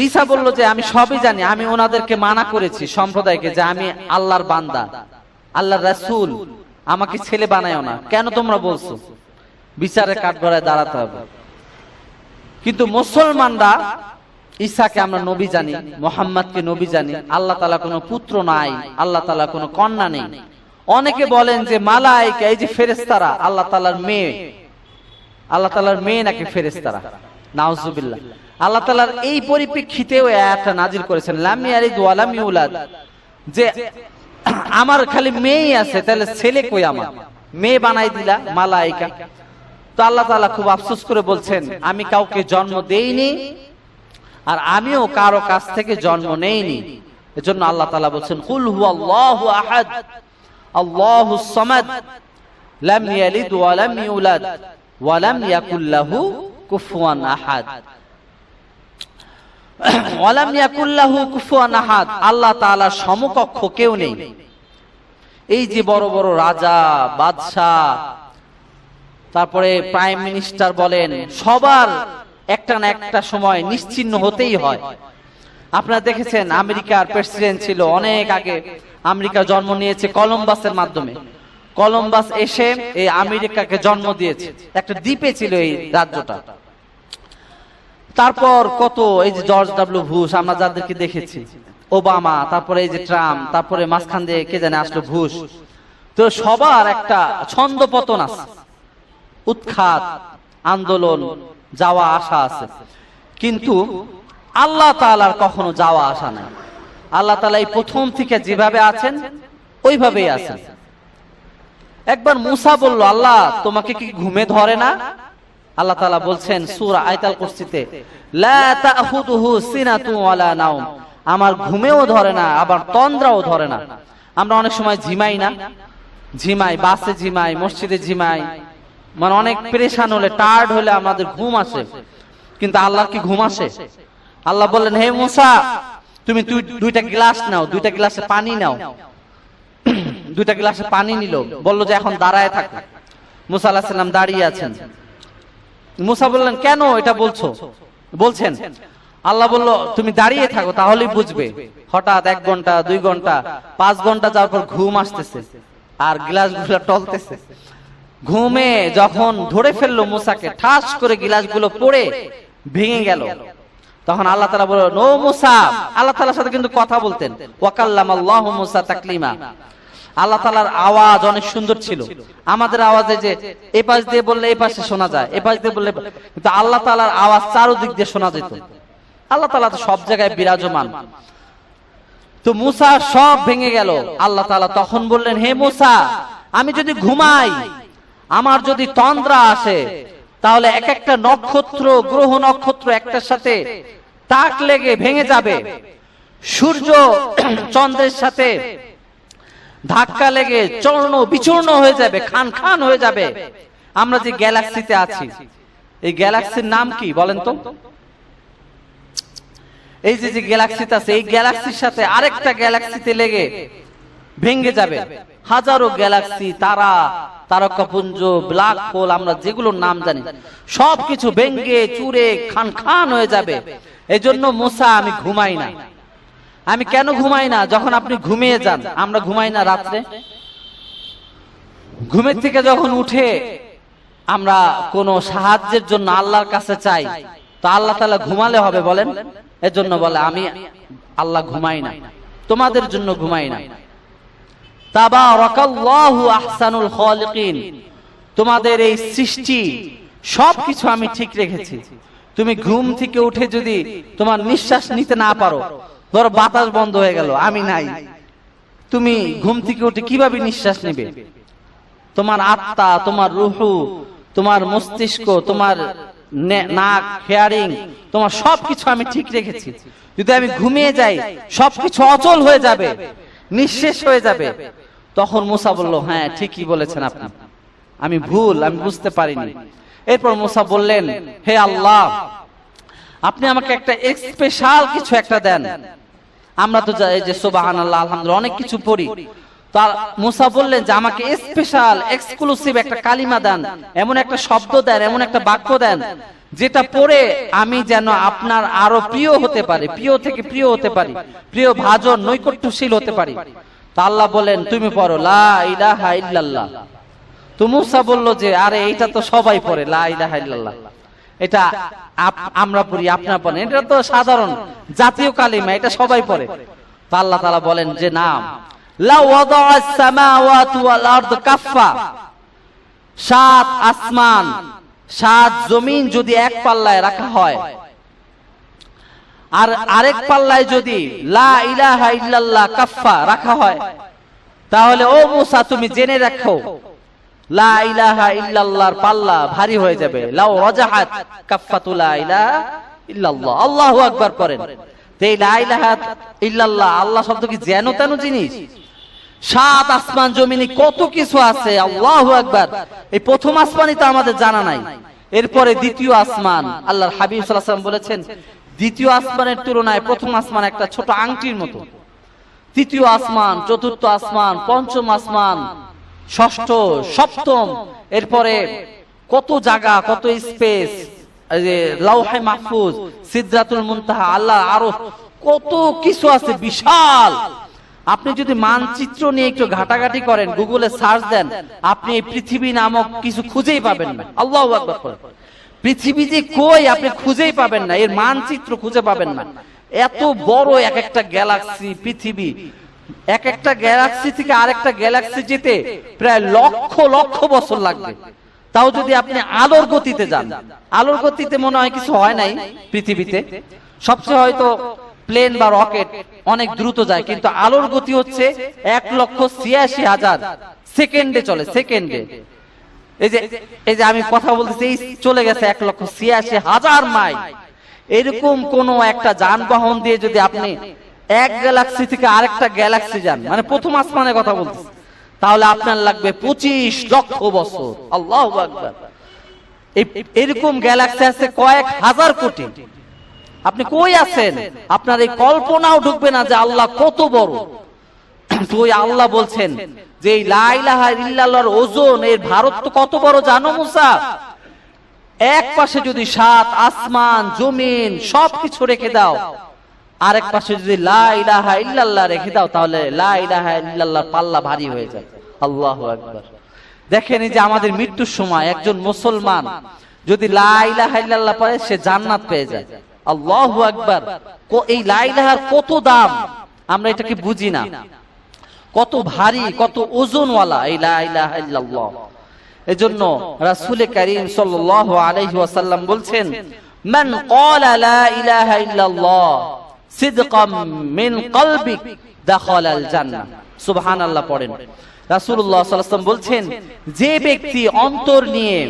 ঈসা বলল যে আমি সবই জানি, আমি ওনাদেরকে মানা করেছি সম্প্রদায়কে যে আমি আল্লাহর বান্দা, আল্লাহর রাসূল, আমাকে ছেলে বানায়ও না। কেন তোমরা বলছো? বিচারের কাঠগড়ায় দাঁড়াতে হবে। কিন্তু মুসলমানরা ঈসাকে আমরা নবী জানি, মুহাম্মদকে নবী জানি, আল্লাহ তাআলা কোনো পুত্র নাই, আল্লাহ তাআলা কোনো কন্যা নেই। অনেকে বলেন যে মালায়েকা, এই যে ফেরেশতারা আল্লাহ তাআলার মেয়ে, আল্লাহ তাআলার মেয়ে নাকি ফেরেশতারা, নাউজুবিল্লাহ। আল্লাহ তাআলার এই পরিপ্রেক্ষিতেও আয়াতটা নাজিল করেছেন লাম ইয়ালিদ ওয়া লাম ইউলাদ, যে আমার খালি মেয়েই আছে, তাহলে ছেলে কই? আমার মেয়ে বানাই দিলা মালায়েকা। তো আল্লাহ তাআলা খুব আফসোস করে বলছেন আমি কাউকে জন্ম দেইনি, আর আমিও কারো কাছ থেকে জন্ম নেইনি। এজন্য আল্লাহ তাআলা বলছেন কুল হুয়াল্লাহু আহাদ আল্লাহুস সামাদ লাম ইয়ালিদ ওয়া লাম ইউলাদ ওয়া লাম ইয়াকুল লাহু কুফুয়ান আহাদ। ওয়া লাম ইয়াকুল লাহু কুফুয়ান আহাদ, আল্লাহ তাআলার সমকক্ষ কেউ নেই। এই যে বড় বড় রাজা, বাদশাহ, তারপরে প্রাইম মিনিস্টার বলেন, সবার একটা না একটা সময় নিশ্চিহ্ন হতেই হয়। আপনারা দেখেছেন আমেরিকার প্রেসিডেন্ট ছিল অনেক আগে, আমেরিকা জন্ম নিয়েছে কলম্বাসের মাধ্যমে। কলম্বাস এসে এই আমেরিকাকে জন্ম দিয়েছে, একটা দ্বীপে ছিল এই রাজ্যটা। তারপর কত, এই যে জর্জ ডব্লিউ বুশ, আমরা যাদেরকে দেখেছি, ওবামা, তারপরে এই যে ট্রাম্প, তারপরে মাঝখান দিয়ে কে জানে আসলো বুশ। তো সবার একটা ছন্দপতন আছে, উৎখাত, আন্দোলন, যাওয়া আসা আছে। কিন্তু আল্লাহ তাআলার কখনো যাওয়া আসা নাই। আল্লাহ তাআলা এই প্রথম থেকে যেভাবে আছেন ওইভাবেই আছেন। একবার মুসা বলল, আল্লাহ তোমাকে কি ঘুমে ধরে না? আল্লাহ তাআলা বলছেন সূরা আয়াতুল কুরসিতে লা তাখুযুহু সিনাতু ওয়ালা নাওম, আমার ঘুমেও ধরে না, আবার তন্দ্রাও ধরে না। আমরা অনেক সময় ঝিমাই না, ঝিমাই, বাসে ঝিমাই, মসজিদে ঝিমাই, মানে অনেক পেরেশান হলে, টায়ার্ড হলে আমাদের ঘুম আসে। কিন্তু আল্লাহর কি ঘুম আসে? আল্লাহ বললেন হে মুসা তুমি দুইটা গ্লাস নাও, দুইটা গ্লাসে পানি নাও। দুইটা গ্লাসে পানি নিল, বললো যে এখন দাঁড়ায় থাকো। মুসা আলাইহিস সালাম দাঁড়িয়ে আছেন। মুসা বললেন কেন এটা বলছেন? আল্লাহ বলল তুমি দাঁড়িয়ে থাকো তাহলেই বুঝবে। হঠাৎ 1 ঘন্টা, 2 ঘন্টা, 5 ঘন্টা যাওয়ার পর ঘুম আসতেছে আর গ্লাসগুলো টলতেছে। ঘুমে যখন ধরে ফেললো মুসাকে, ঠাস করে গ্লাসগুলো পড়ে ভেঙে গেল। তখন আল্লাহ তাআলা বললেন ও মুসা, আল্লাহ তাআলার সাথে কিন্তু কথা বলতেন, ওয়া কাল্লামাল্লাহু মুসা তাকলিমা। আল্লাহ তাআলার আওয়াজ অনেক সুন্দর ছিল। আমাদের আওয়াজে যে এই পাশ দিয়ে বললে এই পাশে শোনা যায়, এই পাশ দিয়ে বললে, কিন্তু আল্লাহ তাআলার আওয়াজ চারদিক দিয়ে শোনা যেত। আল্লাহ তাআলা তো সব জায়গায় বিরাজমান। তো মুসা সব ভেঙে গেল। আল্লাহ তাআলা তখন বললেন হে মুসা আমি যদি ঘুমাই, আমার যদি তন্দ্রা আসে, তাহলে এক একটা নক্ষত্র, গ্রহ নক্ষত্র একটার সাথে টাক লেগে ভেঙে যাবে। সূর্য চন্দ্রের সাথে ধাক্কা লেগে চূর্ণ বিচূর্ণ হয়ে যাবে, খান খান হয়ে যাবে। আমরা যে গ্যালাক্সিতে আছি, এই গ্যালাক্সির নাম কি বলেন তো? এই যে গ্যালাক্সিতে আছে, এই গ্যালাক্সির সাথে আরেকটা গ্যালাক্সিতে লেগে ভেঙে যাবে। হাজারো গ্যালাক্সি, তারা, তারকাপুঞ্জ, ব্ল্যাক হোল, আমরা যেগুলোর নাম জানি, সবকিছু ভেঙে চুরে খান খান হয়ে যাবে। এজন্য মুসা, আমি ঘুমাই না। আমি কেন ঘুমাই না? যখন আপনি ঘুমিয়ে যান, আমরা ঘুমাই না রাত্রে, ঘুমের থেকে যখন উঠে আমরা কোনো সাহায্যের জন্য আল্লাহর কাছে চাই, তো আল্লাহ তাআলা ঘুমালে হবে বলেন? এজন্য বলে আমি আল্লাহ ঘুমাই না, তোমাদের জন্য ঘুমাই না। তাবারাকাল্লাহু আহসানুল খালিকিন, তোমাদের এই সৃষ্টি সবকিছু আমি ঠিক রেখেছি। তুমি ঘুম থেকে উঠে যদি তোমার নিঃশ্বাস নিতে না পারো, ধরো বাতাস বন্ধ হয়ে গেল, আমি নাই, তুমি ঘুম থেকে উঠে কিভাবে নিঃশ্বাস নেবে? তোমার আত্মা, তোমার রুহু, তোমার মস্তিষ্ক, তোমার নাক, হেয়ারিং, তোমার সবকিছু আমি ঠিক রেখেছি। যদি আমি ঘুমিয়ে যাই, সবকিছু অচল হয়ে যাবে, নিঃশেষ হয়ে যাবে। তখন মুসা বলল, হ্যাঁ ঠিকই বলেছেন আপনি, আমি ভুল, আমি বুঝতে পারিনি। এরপর মুসা বললেন, হে আল্লাহ, আপনি আমাকে একটা স্পেশাল কিছু একটা দেন। আমরা তো এই যে সুবহানাল্লাহ, আলহামদুলিল্লাহ অনেক কিছু পড়ি। তার মুসা বললেন যে আমাকে স্পেশাল এক্সক্লুসিভ একটা কালিমা দেন, এমন একটা শব্দ দেন, এমন একটা বাক্য দেন, যেটা পড়ে আমি যেন আপনার আরো প্রিয় হতে পারি, প্রিয় থেকে প্রিয় হতে পারি, প্রিয় ভাজন, নৈকট্যশীল হতে পারি। তা আল্লাহ বলেন, তুমি পড়ো লা ইলাহা ইল্লাল্লাহ। তো মুসা বলল যে আরে এইটা তো সবাই পড়ে, লা ইলাহা ইল্লাল্লাহ, এটা আমরা পড়ি, আপনারা পড়েন, এটা তো সাধারণ জাতীয় কালিমা, এটা সবাই পড়ে। তা আল্লাহ তাআলা বলেন যে না, লা ওয়াদাআস সামাওয়াতু ওয়াল আরদ কাফা, সাত আসমান, সাত জমিন যদি এক পাল্লায় রাখা হয়, আর আরেক পাল্লায় যদি লা ইলাহা ইল্লাল্লাহ কাফা রাখা হয়, তাহলে ও মুসা তুমি জেনে রাখো, লা ইলাহা ইল্লাল্লাহর পাল্লা ভারী হয়ে যাবে। লাউ রাজাহাত কাফাতু লা ইলাহা ইল্লাল্লাহ। আল্লাহু আকবার করেন। এই লা ইলাহা ইল্লাল্লাহ, আল্লাহ শব্দ কি যেন তেন জিনিস? সাত আসমান জমিনে কত কিছু আছে, আল্লাহু আকবার। এই প্রথম আসমানই তো আমাদের জানা নাই, এরপরে দ্বিতীয় আসমান। আল্লাহর হাবিব সাল্লাল্লাহু আলাইহি ওয়াসাল্লাম বলেছেন, দ্বিতীয় আসমানের তুলনায় প্রথম আসমান একটা ছোট আংটির মতো। তৃতীয় আসমান, চতুর্থ আসমান, পঞ্চম আসমান, ষষ্ঠ, সপ্তম, এরপরে কত জায়গা, কত স্পেস, লাউহে মাহফুজ, সিদরাতুল মুনতাহা, আল্লাহ আরো কত কিছু আছে, বিশাল। আপনি যদি মানচিত্র নিয়ে একটু ঘাটাঘাটি করেন, গুগলে সার্চ দেন, আপনি এই পৃথিবী নামক কিছু খুঁজেই পাবেন না। আল্লাহু আকবার। পৃথিবী যে কই আপনি খুঁজেই পাবেন না, এর মানচিত্র খুঁজে পাবেন না। এত বড় এক একটা গ্যালাক্সি পৃথিবী, এক একটা গ্যালাক্সি থেকে আরেকটা গ্যালাক্সি যেতে প্রায় লক্ষ লক্ষ বছর লাগবে। তাও যদি আপনি আলোর গতিতে যান, আলোর গতিতে মনে হয় কিছু হয় নাই পৃথিবীতে, সবচেয়ে হয়তো প্লেন বা রকেট অনেক দ্রুত যায়, কিন্তু আলোর গতি হচ্ছে 1,86,000 সেকেন্ডে চলে, সেকেন্ডে। এই যে আমি কথা বলতেছি, এই চলে গেছে 1,86,000 মাইল। এরকম কোন একটা যানবাহন দিয়ে যদি আপনি এক গ্যালাক্সি থেকে আরেকটা গ্যালাক্সি যান, মানে প্রথম আসমানের কথা বলতেছি, তাহলে আপনার লাগবে 25 লক্ষ বছর। আল্লাহু আকবার। এরকম গ্যালাক্সি আছে কয়েক হাজার কোটি। আপনি কই আছেন, আপনার এই কল্পনাও ঢুকবে না যে আল্লাহ কত বড়। তো ওই আল্লাহ বলছেন যে এই লা ইলাহা ইল্লাল্লাহর ওজন, এর ভারত তো কত বড় জানো মুসা? এক পাশে যদি সাত আসমান জমিন সবকিছু রেখে দাও, আরেক পাশে যদি লা ইলাহা ইল্লাল্লাহ রেখে দাও, তাহলে লা ইলাহা ইল্লাল্লাহর পাল্লা ভারী হয়ে যায়। আল্লাহু আকবার। দেখেন, এই যে আমাদের মৃত্যুর সময় একজন মুসলমান যদি লা ইলাহা ইল্লাল্লাহ পড়ে, সে জান্নাত পেয়ে যায়। আল্লাহু আকবার। এই লা ইলাহার কত দাম, আমরা এটাকে বুঝি না, কত ভারী, কত ওজনওয়ালা এই লা ইলাহা ইল্লাল্লাহ। এজন্য রাসূল কারীম সাল্লাল্লাহু আলাইহি ওয়াসাল্লাম বলছেন, মান ক্বালা লা ইলাহা ইল্লাল্লাহ সিদকাম মিন কলবিক দাখালাল জান্নাহ। সুবহানাল্লাহ পড়েন। রাসূলুল্লাহ সাল্লাল্লাহু আলাইহি ওয়াসাল্লাম বলছেন, যে ব্যক্তি অন্তর নিয়ে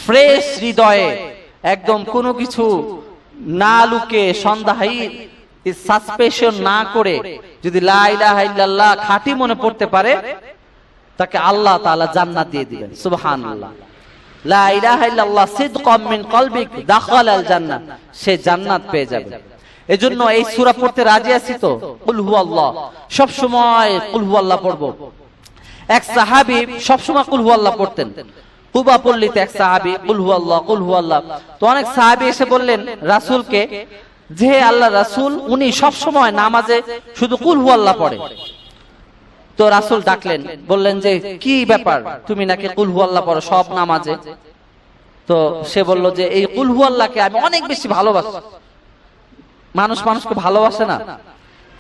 ফ্রেশ হৃদয়ে একদম কোনো কিছু না লুকে সন্দেহী সাসপেশন না করে যদি লা ইলাহা ইল্লাল্লাহ খাঁটি মনে পড়তে পারে, তাকে আল্লাহ তাআলা জান্নাত দিয়ে দিবেন। সুবহানাল্লাহ। লা ইলাহা ইল্লাল্লাহ সিদকাম মিন কলবিক দাখালাল জান্নাহ, সে জান্নাত পেয়ে যাবে। এজন্য এই সূরা পড়তে রাজি আছি তো? কুল হুয়াল্লাহ, সব সময় কুল হুয়াল্লাহ পড়ব। এক সাহাবী সব সময় কুল হুয়াল্লাহ পড়তেন। কুবা পল্লীতে এক সাহাবী কুল হুয়াল্লাহ কুল হুয়াল্লাহ। তো অনেক সাহাবী এসে বললেন রাসূলকে যে আল্লাহ রাসূল উনি সব সময় নামাজে শুধু কুল হুয়াল্লাহ পড়ে। তো রাসূল ডাকলেন, বললেন যে কি ব্যাপার, তুমি নাকি কুল হুয়াল্লাহ পড়ো সব নামাজে? তো সে বলল যে এই কুল হুয়াল্লাহকে আমি অনেক বেশি ভালোবাসি। মানুষ মানুষকে ভালোবাসে না?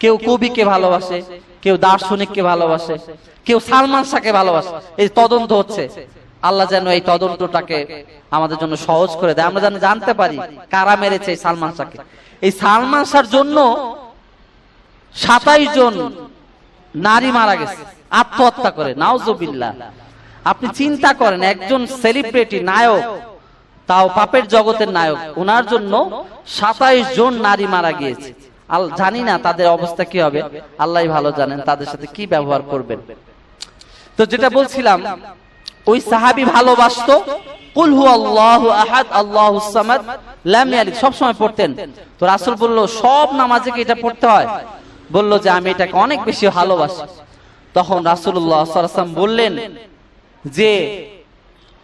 কেউ কবিকে ভালোবাসে, কেউ দার্শনিককে ভালোবাসে, কেউ সালমান শাহকে ভালোবাসে। এই তদন্ত হচ্ছে, আল্লাহ যেন এই তদন্তটাকে আমাদের জন্য সহজ করে দেয়, আমরা যেন জানতে পারি কারা মেরেছে এই সালমান শাহকে। এই সালমান শাহর জন্য 27 জন নারী মারা গেছে আত্মহত্যা করে, নাউজুবিল্লাহ। আপনি চিন্তা করেন, একজন সেলিব্রিটি নায়ক, তাও পাপের জগতের নায়ক, ওনার জন্য 27 জন নারী মারা গিয়েছে। জানি না তাদের অবস্থা কি হবে, আল্লাহই ভালো জানেন তাদের সাথে কি ব্যবহার করবেন। তো যেটা বলছিলাম, ওই সাহাবী ভালোবাসতো কুল হুয়াল্লাহু আহাদ আল্লাহুস সামাদ লাম ইয়ালিদ, সব সময় পড়তেন। তো রাসূল বলল সব নামাজে কি এটা পড়তে হয়? বলল যে আমি এটাকে অনেক বেশি ভালোবাসি। তখন রাসূলুল্লাহ সাল্লাল্লাহু আলাইহি ওয়াসাল্লাম বললেন যে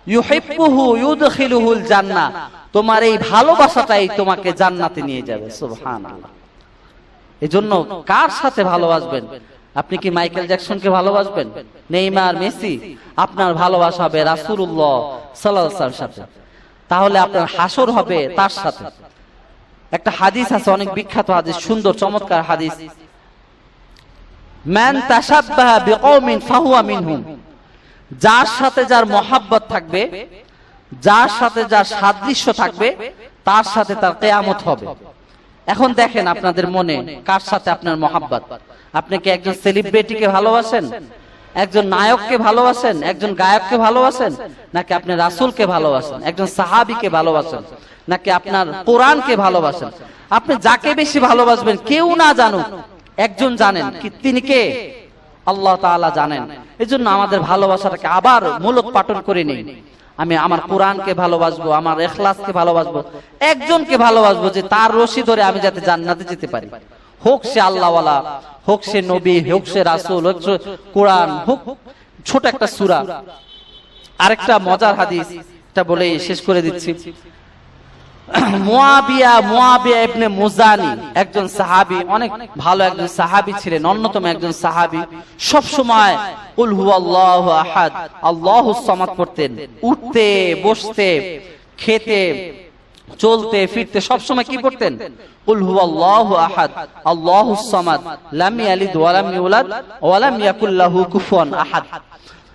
ইউহিব্বুহু ইউদখিলুহুল জান্নাহ, তোমার এই ভালোবাসাটাই তোমাকে জান্নাতে নিয়ে যাবে। সুবহানাল্লাহ। এজন্য কার সাথে ভালোবাসবেন? আপনি কি মাইকেল জ্যাকসনকে ভালোবাসবেন, নেইমার, মেসি? আপনার ভালোবাসা হবে রাসূলুল্লাহ সাল্লাল্লাহু আলাইহি ওয়াসাল্লামের সাথে, তাহলে আপনার হাসর হবে তার সাথে। একটা হাদিস আছে, অনেক বিখ্যাত হাদিস, সুন্দর চমৎকার হাদিস, মান তাশাব্বাহা বিকওমিন ফাহুয়া মিনহুম, যার সাথে যার মহব্বত থাকবে, যার সাথে যার সাদৃশ্য থাকবে, তার সাথে তার কিয়ামত হবে। এখন দেখেন আপনাদের মনে কার সাথে আপনার মহব্বত। আপনি কি একজন সেলিব্রিটিকে ভালোবাসেন, একজন নায়ককে ভালোবাসেন, একজন গায়ককে ভালোবাসেন, নাকি আপনি রাসূলকে ভালোবাসেন, একজন সাহাবীকে ভালোবাসেন, নাকি আপনার কোরআনকে ভালোবাসেন? আপনি যাকে বেশি ভালোবাসবেন, কেউ না জানুক, একজন জানেন, কি তিনি কে? আল্লাহ তাআলা জানেন। এজন্য আমাদের ভালোবাসাটাকে আবার মূলোৎপাটন করে নেই। আমি আমার কোরআনকে ভালোবাসবো, আমার ইখলাসকে ভালোবাসবো, একজনকে ভালোবাসবো যে তার রশি ধরে আমি যাতে জান্নাতে যেতে পারি। হোক সে আল্লাহওয়ালা, হোক সে নবী, হোক সে রাসূল, হোক সে কোরআন, হোক ছোট একটা সূরা। আরেকটা মজার হাদিস, এটা বলে শেষ করে দিচ্ছি। মুয়াবিয়া ইবনে মুজানি একজন সাহাবী, অনেক ভালো একজন সাহাবী ছিলেন, অন্যতম একজন সাহাবী। সব সময় কুল হুয়াল্লাহু আহাদ আল্লাহুস সামাদ পড়তেন। উঠতে, বসতে, খেতে, চলতে, ফিরতে সব সময় কি পড়তেন? কুল হুয়াল্লাহু আহাদ আল্লাহুস সামাদ লাম ইয়ালিদ ওয়া লাম ইউলাদ ওয়া লাম ইয়াকুল লাহু কুফুয়ান আহাদ।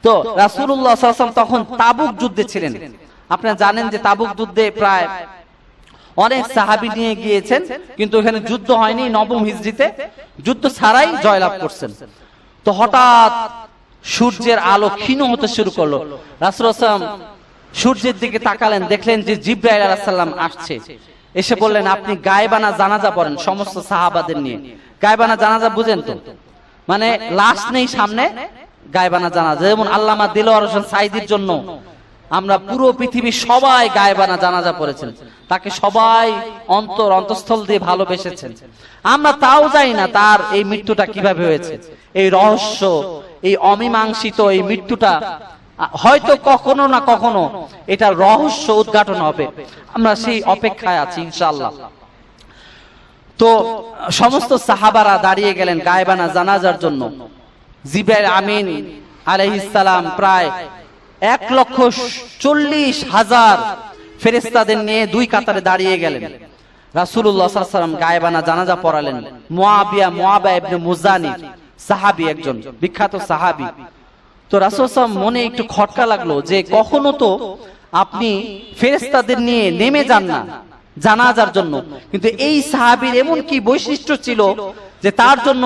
তো রাসূলুল্লাহ সাল্লাল্লাহু আলাইহি ওয়াসাল্লাম তখন তাবুক যুদ্ধে ছিলেন। আপনারা জানেন যে তাবুক যুদ্ধে প্রায় অনেক সাহাবী নিয়ে গিয়েছেন, কিন্তু এখানে যুদ্ধ হয়নি। নবম হিজরিতে যুদ্ধ ছাড়াই জয়লাভ করছেন। তো হঠাৎ সূর্যের আলো ক্ষীণ হতে শুরু করলো। রাসূলুল্লাহ সাল্লাল্লাহু আলাইহি ওয়াসাল্লাম সূর্যের দিকে তাকালেন, দেখলেন যে জিবরাইল আলাইহিস সালাম আসছে। এসে বললেন, আপনি গায়েবানা জানাজা পড়েন সমস্ত সাহাবাদের নিয়ে। গায়েবানা জানাজা বুঝেন তো? মানে লাশ নেই সামনে, গায়েবানা জানাজা। যেমন আল্লামা দিলওয়ার হোসেন সাঈদীর জন্য আমরা পুরো পৃথিবীর সবাই গায়েবানা জানাজা পড়েছেন, তাকে সবাই অন্তঃস্থল দিয়ে ভালোবেসেছেন। আমরা তাও জানি না তার এই মৃত্যুটা কিভাবে হয়েছে। এই রহস্য, এই অমীমাংসিত এই মৃত্যুটা হয়তো কখনো না কখনো এটা রহস্য উদ্ঘাটন হবে। আমরা সেই অপেক্ষায় আছি ইনশাআল্লাহ। তো সমস্ত সাহাবারা দাঁড়িয়ে গেলেন গায়েবানা জানাজার জন্য। জিবরাইল আমিন আলাইহিস সালাম প্রায় 1,40,000 ফেরেশতাদের নিয়ে দুই কাতারে দাঁড়িয়ে গেলেন। রাসূলুল্লাহ সাল্লাল্লাহু আলাইহি ওয়াসাল্লাম গায়েবানা জানাজা পড়ালেন। মুয়াবিয়া ইবনে মুজানি সাহাবী, একজন বিখ্যাত সাহাবী। তো রাসূল সাল্লাল্লাহু আলাইহি ওয়াসাল্লাম মনে একটু খটকা লাগলো যে কখনো তো আপনি ফেরেশতাদের নিয়ে নেমে যান না জানাজার জন্য, কিন্তু এই সাহাবীর এমন কি বৈশিষ্ট্য ছিল যে তার জন্য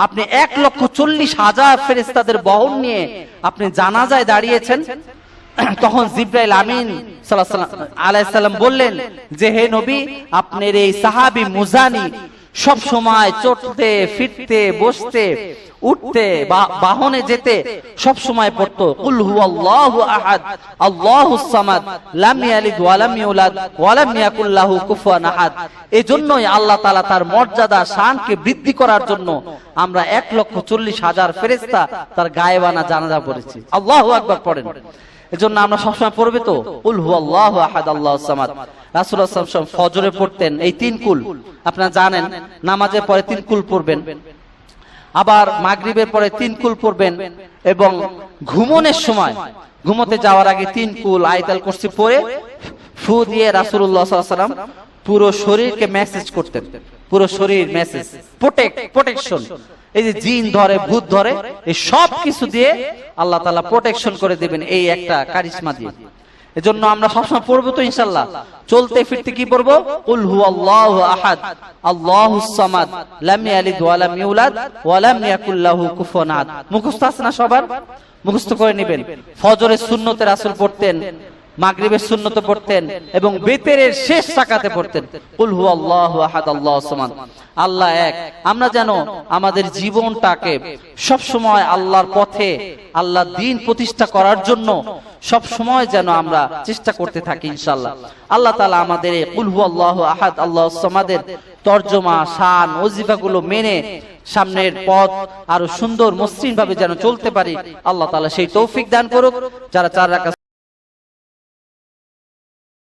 আপনি 1,40,000 ফেরেশতাদের বহন নিয়ে আপনি জানাজায় দাঁড়িয়েছেন। তখন জিবরাইল আমিন আলাইহিস সালাম বললেন যে হে নবী, আপনার এই সাহাবী মুজানি সব সময় চড়তে ফিরতে বসতে উঠতে বাহনে যেতে সব সময় পড়তো কুল হুয়াল্লাহু আহাদ আল্লাহুস সামাদ লাম ইয়ালিদ ওয়া লাম ইউলাদ ওয়া লাম ইয়াকুল লাহু কুফুয়ান আহাদ। এজন্যই আল্লাহ তাআলা তার মর্যাদা শানকে বৃদ্ধি করার জন্য আমরা 1,40,000 ফেরেশতা তার গায়েবানা জানাজা পড়েছি। আল্লাহু আকবার পড়েন। এজন্য আমরা সবসময় পড়বে তো কুল হুয়াল্লাহু আহাদ আল্লাহুস সামাদ। রাসূলুল্লাহ সাল্লাল্লাহু আলাইহি ওয়াসাল্লাম ফজরে পড়তেন এই 3 কুল, আপনারা জানেন নামাজের পরে 3 কুল পড়বেন, আবার মাগরিবের পরে 3 কুল পড়বেন, এবং ঘুমনের সময় ঘুমোতে যাওয়ার আগে 3 কুল আয়াতুল কুরসি পড়ে ফু দিয়ে রাসূলুল্লাহ সাল্লাল্লাহু আলাইহি ওয়াসাল্লাম পুরো শরীরকে মেসেজ করতেন, পুরো শরীর মেসেজ প্রোটেকশন। এই যে জিন ধরে ভূত ধরে এই সব কিছু দিয়ে আল্লাহ তাআলা প্রোটেকশন করে দিবেন এই একটা কারিশমা দিয়ে। এজন্য আমরা সবসময় পড়বো তো ইনশাআল্লাহ। চলতে ফিরতে কি পড়বো? কুল হুয়াল্লাহু আহাদ আল্লাহুস সামাদ লাম ইয়ালিদ ওয়া লাম ইউলাদ ওয়া লাম ইয়াকুল লাহু কুফুয়ান আহাদ। মুখস্থ আছে না সবার? মুখস্থ করে নেবেন। ফজরের সুন্নতে রাসূল পড়তেন, মাগরিবের সুন্নতে পড়তেন, এবং বেতেরের শেষ রাকাতে পড়তেন কুল হুয়াল্লাহু আহাদ আল্লাহুস সামাদ। আল্লাহ এক। আমরা যেন আমাদের জীবনটাকে সব সময় আল্লাহর পথে আল্লাহর দ্বীন প্রতিষ্ঠা করার জন্য সব সময় যেন আমরা চেষ্টা করতে থাকি ইনশাআল্লাহ। আল্লাহ তাআলা আমাদের এই কুল হুয়াল্লাহু আহাদ আল্লাহুস সামাদের তরজমা শান ওজিফাগুলো মেনে সামনের পথ আরো সুন্দর মসৃণ ভাবে যেন চলতে পারি, আল্লাহ তাআলা সেই তৌফিক দান করুক। যারা 4 রাকাত